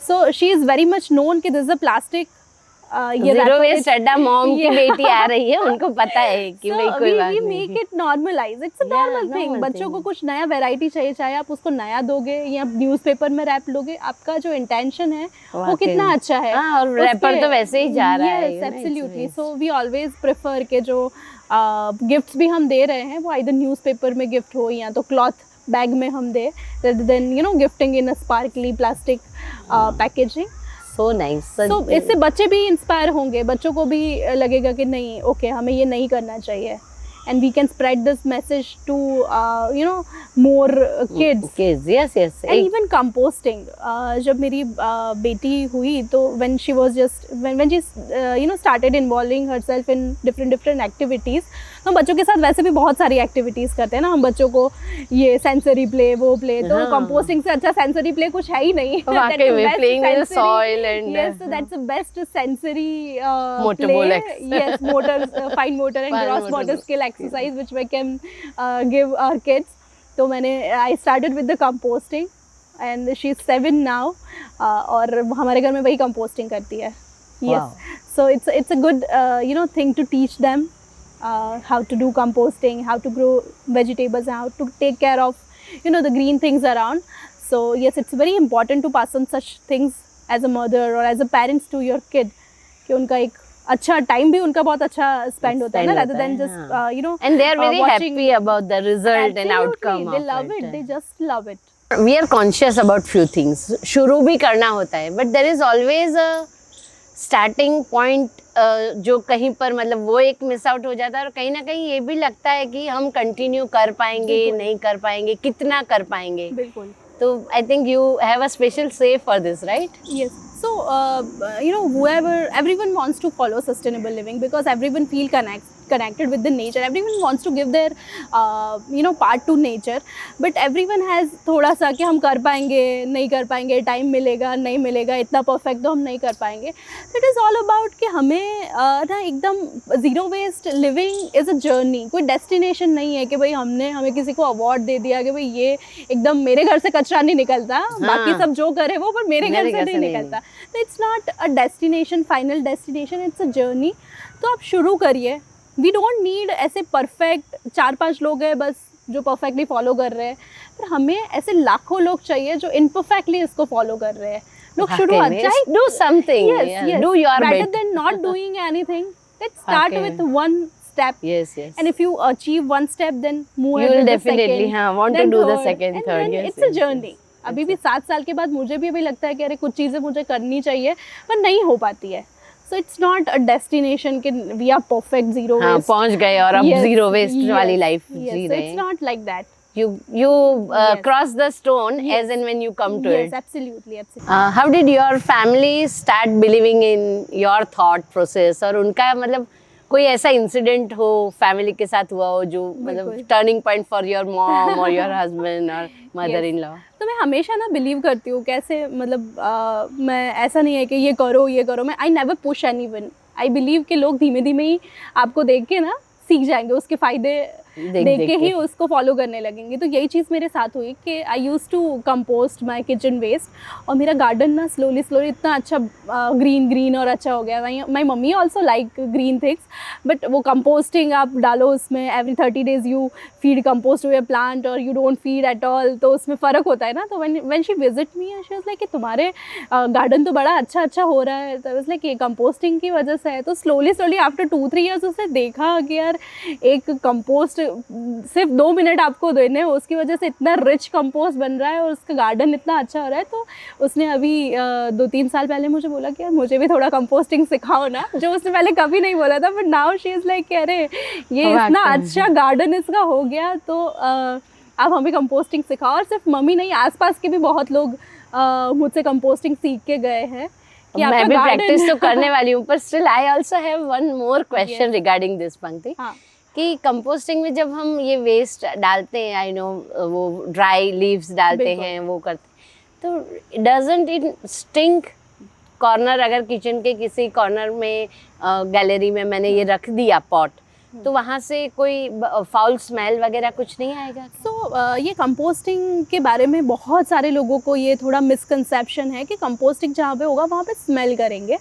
So she is very much known कि this is a plastic zero waste अड्डा मॉम की बेटी आ रही है, उनको पता है कि भाई कोई बात we नहीं. make it normalize. It's a Yeah, normal thing. normal बच्चों को thing. कुछ नया वैरायटी चाहिए, चाहे आप उसको नया दोगे या न्यूज़पेपर में रैप लोगे, आपका जो इंटेंशन है वो वाकई कितना में. अच्छा है. हाँ, और रैपर तो वैसे ही जा रहा है. Yes, absolutely. So we always prefer के जो गिफ्ट्स भी हम दे रहे हैं वो आइदर न्यूज़पेपर में गिफ्ट हो या तो क्लॉथ बैग में हम दे, rather than gifting in a sparkly plastic packaging. So nice. तो इससे बच्चे भी इंस्पायर होंगे, बच्चों को भी लगेगा कि नहीं, ओके हमें ये नहीं करना चाहिए, and we can spread this message to more kids. Yes, yes. And even composting. जब मेरी बेटी हुई तो when she was just when she started involving herself in different activities, तो हम बच्चों के साथ वैसे भी बहुत सारी एक्टिविटीज़ करते हैं ना, हम बच्चों को ये सेंसरी प्ले वो प्ले, तो हाँ. कंपोस्टिंग से अच्छा सेंसरी प्ले कुछ है ही नहीं. वाकई में playing with soil and Yes, so that's the best sensory Motor play. bolex. Yes, fine motor and Fine gross motor motor skill exercise which we can give our kids. तो I started with the composting and she's 7 now. और हमारे घर में वही composting करती है. Yes. Wow. So it's a good thing to teach them how to do composting, how to grow vegetables, how to take care of the green things around. So yes, it's very important to pass on such things as a mother or as a parents to your kid, कि उनका एक अच्छा time भी उनका बहुत अच्छा spend होता है ना, rather than just and they are very watching. happy about the result and outcome. They love it. They just love it. We are conscious about few things. शुरू भी करना होता है, but there is always a starting point जो कहीं पर मतलब वो एक मिस आउट हो जाता है, और कहीं ना कहीं ये भी लगता है कि हम कंटिन्यू कर पाएंगे नहीं कर पाएंगे, कितना कर पाएंगे. बिल्कुल. तो I think you have a special say for this, right? Yes. So everyone wants to follow sustainable living because everyone feel connected with the nature. Everyone wants to give their part to nature, but everyone has थोड़ा सा कि हम कर पाएंगे नहीं कर पाएंगे, time मिलेगा नहीं मिलेगा, इतना परफेक्ट तो हम नहीं कर पाएंगे. So it is all about कि हमें ना एकदम zero waste living is a journey. कोई डेस्टिनेशन नहीं है कि भाई हमें किसी को अवार्ड दे दिया कि भाई ये एकदम मेरे घर से कचरा नहीं निकलता, बाकी सब जो करे वो, पर मेरे घर से नहीं निकलता. तो it's not a destination, final destination, it's a journey. तो आप शुरू करिए. वी डोंट नीड ऐसे परफेक्ट 4-5 लोग हैं बस जो परफेक्टली फॉलो कर रहे हैं, पर हमें ऐसे लाखों लोग चाहिए जो इनपरफेक्टली इसको फॉलो कर रहे हैं. लोग शुरुआत चाहे do something. yes, Yeah, yes. do your rather bit. than not doing anything, let's start Okay. with one step. Yes, yes. And if you achieve one step, then move You ahead will with the definitely second, want to then do the third, second, and third. then Yes, it's a yes, journey. yes. अभी भी 7 साल के बाद मुझे भी लगता है कि अरे कुछ चीज़ें मुझे करनी चाहिए पर नहीं हो पाती है. So it's not a destination कि we are perfect zero हाँ, waste. पहुंच गए और अब Yes, जीरो वेस्ट yes, वाली लाइफ yes. जी So रहे it's हैं. not like that. you Yes. cross the stone Yes. as and when you come to Yes, it. absolutely, absolutely. How did your family start believing in your thought process? और उनका मतलब कोई ऐसा incident हो family के साथ हुआ हो जो मतलब बिल्कुल। Turning point for your mom और योर हस्बैंड और मदर इन लॉ? तो मैं हमेशा ना बिलीव करती हूँ कैसे मतलब मैं ऐसा नहीं है कि ये करो मैं I never push anyone. I believe कि लोग धीमे धीमे ही आपको देख के ना सीख जाएंगे, उसके फ़ायदे देख के ही उसको फॉलो करने लगेंगे। तो यही चीज़ मेरे साथ हुई कि I use to compost my kitchen waste, और मेरा गार्डन ना स्लोली इतना अच्छा ग्रीन और अच्छा हो गया। My mummy also like green things, but वो कंपोस्टिंग आप डालो उसमें, every 30 days you feed compost to your plant और you don't feed at all, तो उसमें फ़र्क होता है ना। तो when she visit me she was like कि तुम्हारे गार्डन तो बड़ा अच्छा हो रहा है। तो वाज लाइक ये कंपोस्टिंग की वजह से है। तो स्लोली आफ्टर 2-3 years उसने देखा कि यार एक कंपोस्ट सिर्फ 2 मिनट आपको देने हो, उसकी वजह से इतना रिच कंपोस्ट बन रहा है और उसका गार्डन इतना अच्छा हो रहा है। तो उसने अभी 2-3 साल पहले मुझे बोला कि यार मुझे भी थोड़ा कंपोस्टिंग सिखाओ ना, जो उसने पहले कभी नहीं बोला था। But now she is like अरे ये इतना अच्छा गार्डन इसका हो गया, तो आप हमें कंपोस्टिंग सिखाओ। और सिर्फ मम्मी नहीं, आसपास के भी बहुत लोग मुझसे कंपोस्टिंग सीख के गए हैं। मैं भी प्रैक्टिस तो करने वाली हूँ, पर still I also have one more question regarding this पंक्ति। कि कंपोस्टिंग में जब हम ये वेस्ट डालते हैं, आई नो वो ड्राई लीव्स डालते हैं, वो करते तो डजंट इट स्टिंक? कॉर्नर अगर किचन के किसी कॉर्नर में गैलरी में मैंने ये रख दिया पॉट, तो वहाँ से कोई फाउल स्मेल वगैरह कुछ नहीं आएगा? तो ये कंपोस्टिंग के बारे में बहुत सारे लोगों को ये थोड़ा मिसकंसेप्शन है कि कंपोस्टिंग जहाँ पे होगा वहाँ पे स्मेल करेंगे।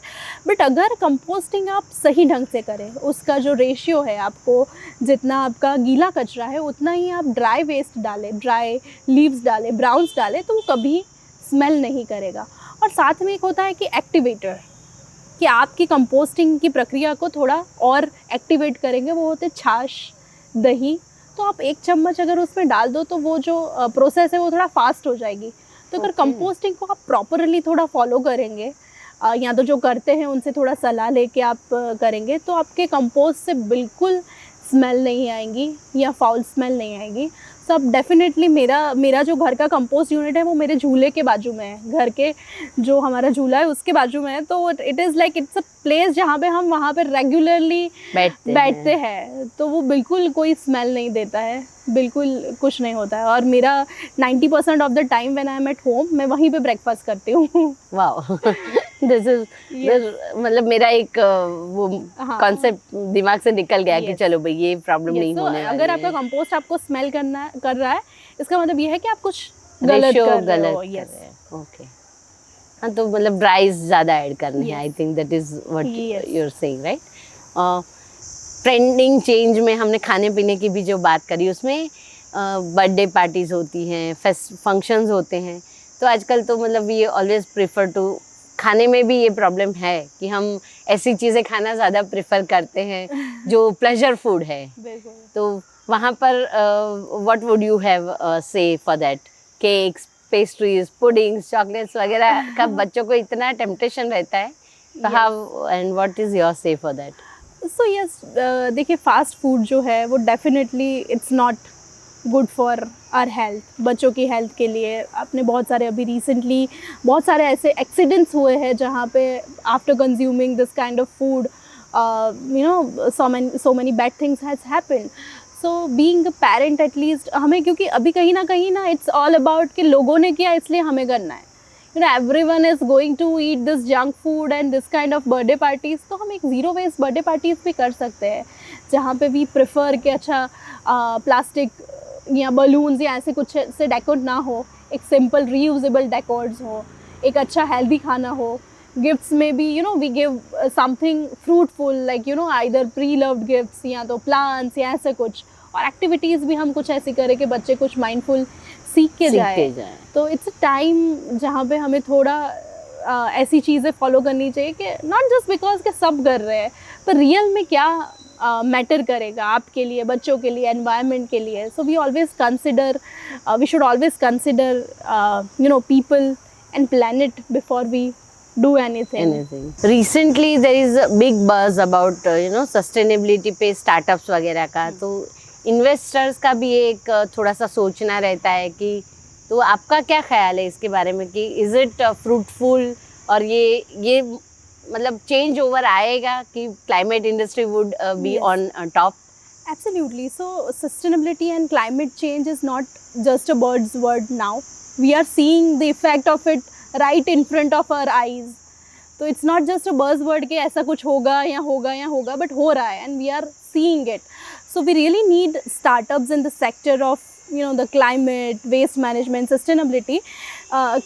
बट अगर कंपोस्टिंग आप सही ढंग से करें, उसका जो रेशियो है, आपको जितना आपका गीला कचरा है उतना ही आप ड्राई वेस्ट डालें, ड्राई लीव्स डालें, ब्राउन्स डालें, तो वो कभी स्मेल नहीं करेगा। और साथ में एक होता है कि एक्टिवेटर, कि आपकी कंपोस्टिंग की प्रक्रिया को थोड़ा और एक्टिवेट करेंगे, वो होते छाछ, दही। तो आप 1 चम्मच अगर उसमें डाल दो तो वो जो प्रोसेस है वो थोड़ा फास्ट हो जाएगी। तो अगर कंपोस्टिंग को आप प्रॉपरली थोड़ा फॉलो करेंगे, या तो जो करते हैं उनसे थोड़ा सलाह लेके आप करेंगे, तो आपके कंपोस्ट से बिल्कुल स्मेल नहीं आएंगी या फाउल स्मेल नहीं आएगी। सब डेफिनेटली मेरा जो घर का कंपोस्ट यूनिट है वो मेरे झूले के बाजू में है, घर के जो हमारा झूला है उसके बाजू में है। तो it is like it's a place जहाँ पे हम वहाँ पे रेगुलरली बैठते हैं, तो वो बिल्कुल कोई स्मेल नहीं देता है, बिल्कुल कुछ नहीं होता है। और मेरा 90% of the time when I am at home, मैं वहीं पे ब्रेकफास्ट करती हूँ। वाओ, दिस इज मतलब मेरा एक वो कॉन्सेप्ट दिमाग से निकल गया कि चलो भाई ये प्रॉब्लम नहीं होने वाली है। अगर आपका कंपोस्ट आपको स्मेल कर रहा है, इसका मतलब ये है कि आप कुछ गलत कर रहे हो। Yes, okay. हाँ, तो मतलब ड्राइज ज़्यादा ऐड करनी है। I think that is what you are saying, right? Trending change में हमने खाने पीने की भी जो बात करी, उसमें बर्थडे पार्टीज होती हैं, फंक्शंस होते हैं, तो आजकल तो मतलब वी ऑलवेज प्रेफर टू, खाने में भी ये प्रॉब्लम है कि हम ऐसी चीज़ें खाना ज़्यादा प्रेफर करते हैं जो प्लेजर फूड है। तो वहाँ पर what would you have say for that? Cakes, pastries, puddings, chocolates वगैरह का बच्चों को इतना टेम्पटेशन रहता है, तो how and what is your say for that? So yes, देखिए फास्ट फूड जो है वो definitely it's not good for our health, बच्चों की हेल्थ के लिए। आपने बहुत सारे अभी रिसेंटली बहुत सारे ऐसे एक्सीडेंट्स हुए हैं जहाँ पे after consuming this kind of food you know so many bad things has happened. So being a parent at least हमें, क्योंकि अभी कहीं ना इट्स ऑल अबाउट कि लोगों ने किया इसलिए हमें करना है। You know everyone is going to eat this junk food and this kind of birthday parties. तो हम एक ज़ीरो वेस्ट बर्थडे पार्टीज़ भी कर सकते हैं, जहाँ पे वी प्रेफर कि अच्छा प्लास्टिक या बलून्स या ऐसे कुछ से डेकोर ना हो, एक सिंपल रीयूजेबल डेकोर्स हो, एक अच्छा हेल्दी खाना हो। गिफ्ट्स में भी you know we give something fruitful, like you know either pre loved gifts या तो प्लांट्स या ऐसे कुछ। और एक्टिविटीज़ भी हम कुछ ऐसी करें कि बच्चे कुछ माइंडफुल सीख के जाए। तो इट्स अ टाइम जहाँ पे हमें थोड़ा ऐसी चीज़ें फॉलो करनी चाहिए कि नॉट जस्ट बिकॉज के सब कर रहे हैं, पर रियल में क्या मैटर करेगा आपके लिए, बच्चों के लिए, एनवायरनमेंट के लिए। So we always consider, we should always consider you know people and planet before we do anything. Recently there is a big buzz about you know sustainability पे startups वगैरह का, तो इन्वेस्टर्स का भी एक थोड़ा सा सोचना रहता है कि, तो आपका क्या ख्याल है इसके बारे में कि इज़ इट फ्रूटफुल, और ये मतलब चेंज ओवर आएगा कि climate industry would be on top? Absolutely. So, sustainability and climate change is not just a buzzword now. We are seeing the effect of it right in front of our eyes. So, it's not just a buzzword कि ऐसा कुछ होगा या होगा या होगा, but हो रहा है, and we are seeing it. So, we really need startups in the sector of the climate, waste management, sustainability,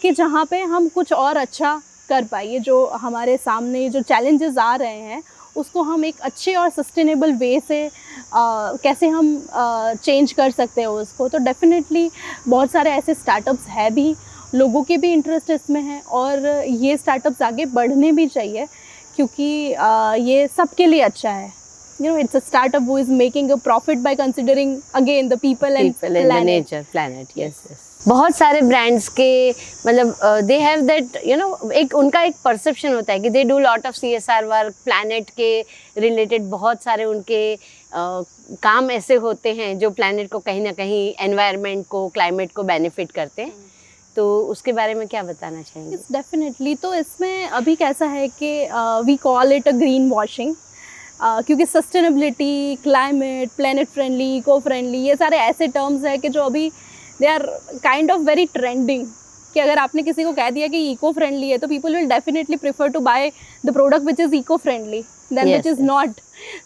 कि जहाँ पे हम कुछ और अच्छा कर पाइए। जो हमारे सामने जो challenges आ रहे हैं उसको हम एक अच्छे और सस्टेनेबल वे से कैसे हम चेंज कर सकते हैं उसको। तो डेफिनेटली बहुत सारे ऐसे स्टार्टअप्स हैं भी, लोगों के भी इंटरेस्ट इसमें है, और ये स्टार्टअप्स आगे बढ़ने भी चाहिए क्योंकि ये सबके लिए अच्छा है। It's a startup who is making a profit by considering again the people and the nature, planet. Yes. बहुत सारे ब्रांड्स के मतलब दे हैव दैट एक उनका एक परसेप्शन होता है कि they do lot of CSR work, planet के रिलेटेड बहुत सारे उनके काम ऐसे होते हैं जो प्लैनेट को कहीं ना कहीं, एनवायरनमेंट को, क्लाइमेट को बेनिफिट करते हैं। तो उसके बारे में क्या बताना चाहेंगे? डेफिनेटली। तो इसमें अभी कैसा है कि we call it a green washing, क्योंकि sustainability, climate, planet friendly, eco friendly, ये सारे ऐसे टर्म्स हैं कि जो अभी they are kind of very trending, कि अगर आपने किसी को कह दिया कि इको फ्रेंडली है तो people will definitely prefer to buy the product which is eco friendly than which is not.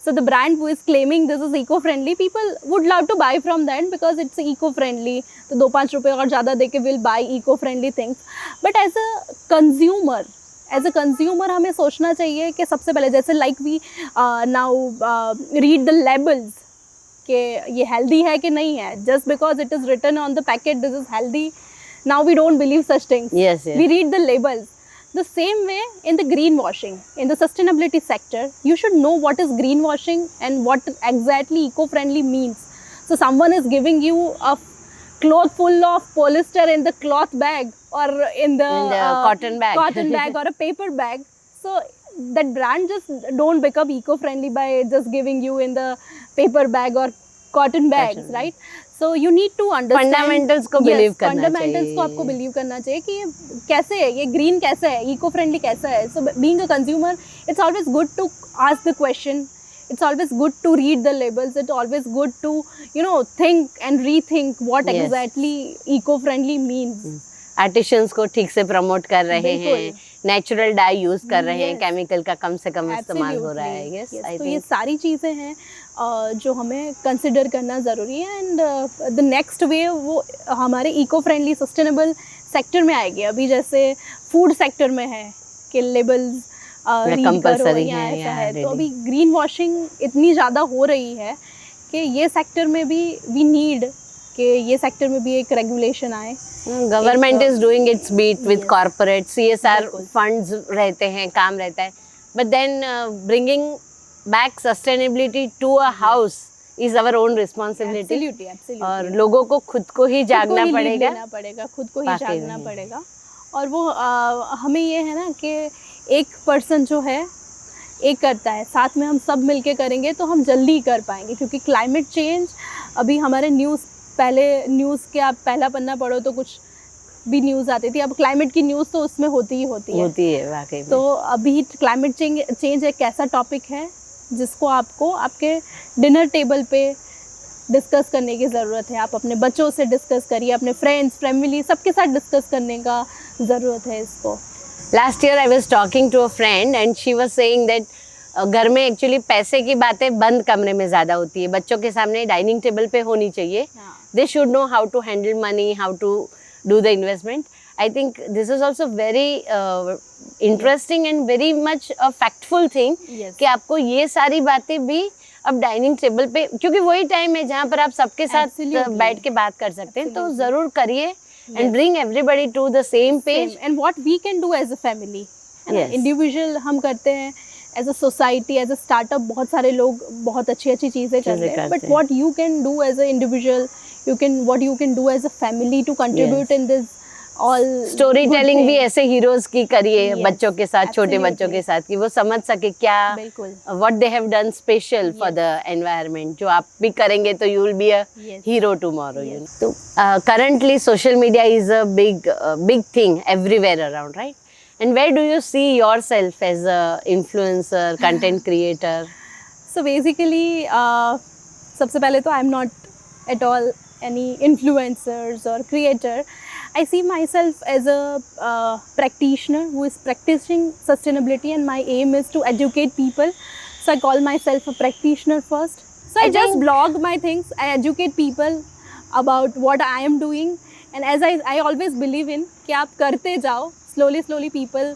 So the brand who is claiming this is eco-friendly, people would love to buy from that because it's eco-friendly. तो 2-5 रुपए और ज़्यादा देके will buy eco-friendly things. But as a consumer हमें सोचना चाहिए कि सबसे पहले जैसे like we now read the labels कि ये healthy है कि नहीं है. Just because it is written on the packet this is healthy, now we don't believe such things. Yes. We read the labels. The same way in the greenwashing, in the sustainability sector, you should know what is greenwashing and what exactly eco-friendly means. So someone is giving you a cloth full of polyester in the cloth bag or in the cotton bag or a paper bag. So that brand just don't become eco-friendly by just giving you in the paper bag or cotton bags, right? So you need to understand fundamentals को believe करना चाहिए। fundamentals को आपको believe करना चाहिए कि ये कैसे है, ये green कैसा है, eco-friendly कैसा है। So being a consumer, it's always good to ask the question. It's always good to read the labels. It's always good to think and rethink what exactly eco-friendly means. Artisans को ठीक से promote कर रहे हैं, natural dye use कर रहे हैं, chemical का कम से कम इस्तेमाल हो रहा है। यस, तो ये सारी चीज़ें हैं जो हमें कंसिडर करना ज़रूरी है। एंड द नेक्स्ट वे वो हमारे इको फ्रेंडली सस्टेनेबल सेक्टर में आएगी। अभी जैसे फूड सेक्टर में है कि लेबल्स कंपलसरी है, तो अभी ग्रीन वॉशिंग इतनी ज़्यादा हो रही है कि ये सेक्टर में भी वी नीड कि ये सेक्टर में भी एक रेगुलेशन आए। Government is doing its bit with corporate CSR funds रहते हैं, काम रहता है, but then bringing back sustainability to a house is our own responsibility. और लोगों को खुद को ही जागना पड़ेगा, खुद को ही जागना पड़ेगा। और वो हमें ये है ना कि एक पर्सन जो है एक करता है, साथ में हम सब मिलके करेंगे तो हम जल्दी कर पाएंगे। क्योंकि क्लाइमेट चेंज अभी हमारे पहले न्यूज़ के आप पहला पन्ना पढ़ो तो कुछ भी न्यूज़ आती थी, अब क्लाइमेट की न्यूज़ तो उसमें होती है वाकई में। तो अभी क्लाइमेट चेंज एक ऐसा टॉपिक है जिसको आपको आपके डिनर टेबल पे डिस्कस करने की ज़रूरत है। आप अपने बच्चों से डिस्कस करिए, अपने फ्रेंड्स, फैमिली सबके साथ डिस्कस करने का ज़रूरत है इसको। Last year I was talking to a friend and she was saying that घर में एक्चुअली पैसे की बातें बंद कमरे में ज़्यादा होती है, बच्चों के सामने डाइनिंग टेबल पे होनी चाहिए। They should know how to handle money, how to do the investment. I think this is also very interesting and very much a factful thing कि आपको ये सारी बातें भी अब डाइनिंग टेबल पे, क्योंकि वही टाइम है जहाँ पर आप सबके साथ बैठ के बात कर सकते हैं, तो ज़रूर करिए and bring everybody to the same page and what we can do as a family, individual हम करते हैं, as a society, as a startup बहुत सारे लोग बहुत अच्छी चीज़ें कर रहे हैं, but what you can do as a individual, what you can do as a family to contribute in this all story telling भी ऐसे हीरोज की करिए Yes, बच्चों के साथ, छोटे absolutely. बच्चों के साथ, कि वो समझ सके क्या बिल्कुल what they have done special for the environment. जो आप भी करेंगे तो you will be a Yes. Hero tomorrow, you know. Yes. तो currently social media is a big thing everywhere around, right? And where do you see yourself as a influencer, content creator? So basically सबसे पहले तो I am not at all any influencers or creator. I see myself as a practitioner who is practicing sustainability, and my aim is to educate people. So I call myself a practitioner first. So I just think- blog my things. I educate people about what I am doing, and as I always believe in कि आप करते जाओ, slowly people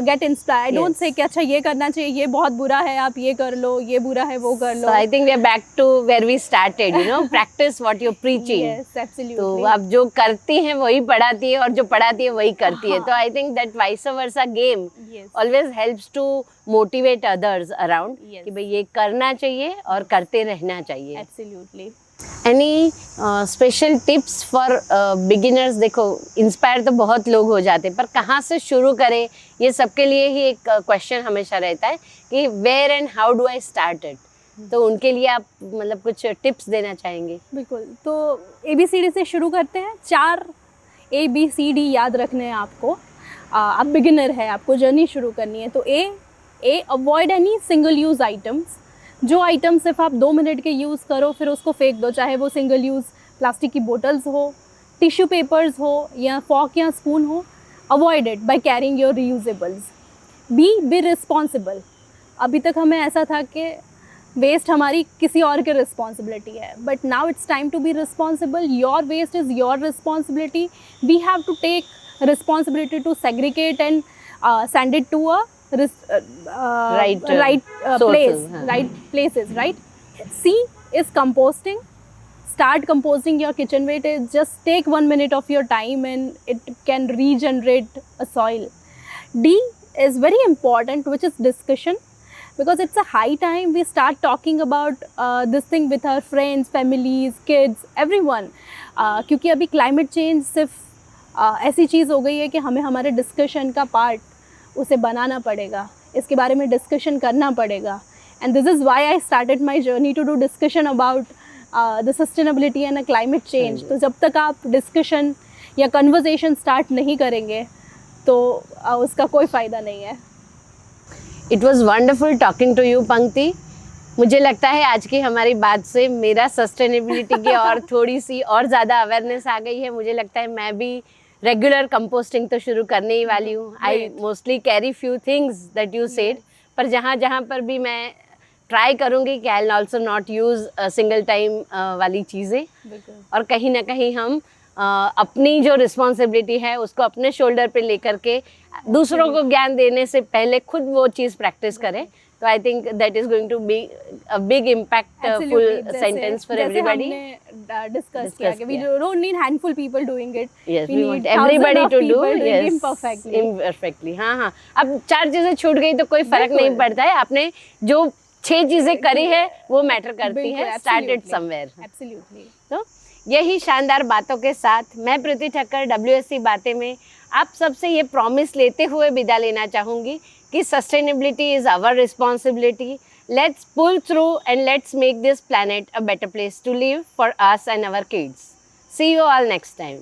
get inspired. I don't Yes. say कि अच्छा ये करना चाहिए, ये बहुत बुरा है, आप ये कर लो, ये बुरा है, वो कर लो. So I think we are back to where we started, you know, practice what you're preaching. Yes, absolutely. तो आप जो करती हैं वही पढ़ाती है, और जो पढ़ाती है वही करती है। हाँ. तो I think that vice versa game Yes. Always helps to motivate others around, Yes. कि भाई ये करना चाहिए और करते रहना चाहिए। Absolutely. Any special tips for beginners? देखो, इंस्पायर तो बहुत लोग हो जाते हैं, पर कहाँ से शुरू करें, ये सबके लिए ही एक क्वेश्चन हमेशा रहता है कि where and how do I started. तो उनके लिए आप मतलब कुछ टिप्स देना चाहेंगे? बिल्कुल। तो ABCD से शुरू करते हैं। 4 ABCD याद रखने हैं आपको। आप बिगिनर है, आपको जर्नी शुरू करनी है। तो a avoid any single use items. जो आइटम सिर्फ आप 2 मिनट के यूज़ करो फिर उसको फेंक दो, चाहे वो सिंगल यूज़ प्लास्टिक की बोटल्स हो, टिश्यू पेपर्स हो, या फॉर्क या स्पून हो, avoid it by carrying your reusables. Be responsible. अभी तक हमें ऐसा था कि वेस्ट हमारी किसी और की रिस्पॉन्सिबिलिटी है, but now it's time to be responsible. Your waste is your responsibility. We have to take responsibility to segregate and send it to a Right, place, sources, right places, right? C is composting. Start composting your kitchen waste. Just take 1 minute of your time and it can regenerate a soil. D is very important, which is discussion, because it's a high time we start talking about this thing with our friends, families, kids, everyone. क्योंकि अभी climate change सिर्फ ऐसी चीज़ हो गई है कि हमें हमारे डिस्कशन का पार्ट उसे बनाना पड़ेगा, इसके बारे में डिस्कशन करना पड़ेगा। And this is why I started my journey to do discussion about the sustainability and climate change. तो जब तक आप डिस्कशन या कन्वर्जेशन स्टार्ट नहीं करेंगे तो उसका कोई फ़ायदा नहीं है। It was wonderful talking to you Pankti. मुझे लगता है आज की हमारी बात से मेरा सस्टेनेबिलिटी की और थोड़ी सी और ज़्यादा अवेयरनेस आ गई है। मुझे लगता है मैं भी रेगुलर कंपोस्टिंग तो शुरू करने ही वाली हूँ। I mostly carry few things that you said, पर जहाँ जहाँ पर भी मैं ट्राई करूँगी कि I will also not use single time वाली चीज़ें, और कहीं ना कहीं हम अपनी जो रिस्पॉन्सिबिलिटी है उसको अपने शोल्डर पे लेकर के दूसरों को ज्ञान देने से पहले खुद वो चीज़ प्रैक्टिस करें। तो I think that is going to be a big impactful sentence for everybody. Discuss किया कि we don't need handful people doing it, we need everybody to do imperfectly. हाँ, अब 4 चीज़ें छूट गई तो कोई फर्क नहीं पड़ता है। आपने जो 6 चीज़ें करी है वो मैटर करती है। Started somewhere. एब्सोल्युटली। तो यही शानदार बातों के साथ मैं प्रीति ठक्कर WSC बातें में आप सबसे ये प्रॉमिस लेते हुए विदा लेना चाहूँगी कि sustainability is our responsibility. Let's pull through and let's make this planet a better place to live for us and our kids. See you all next time.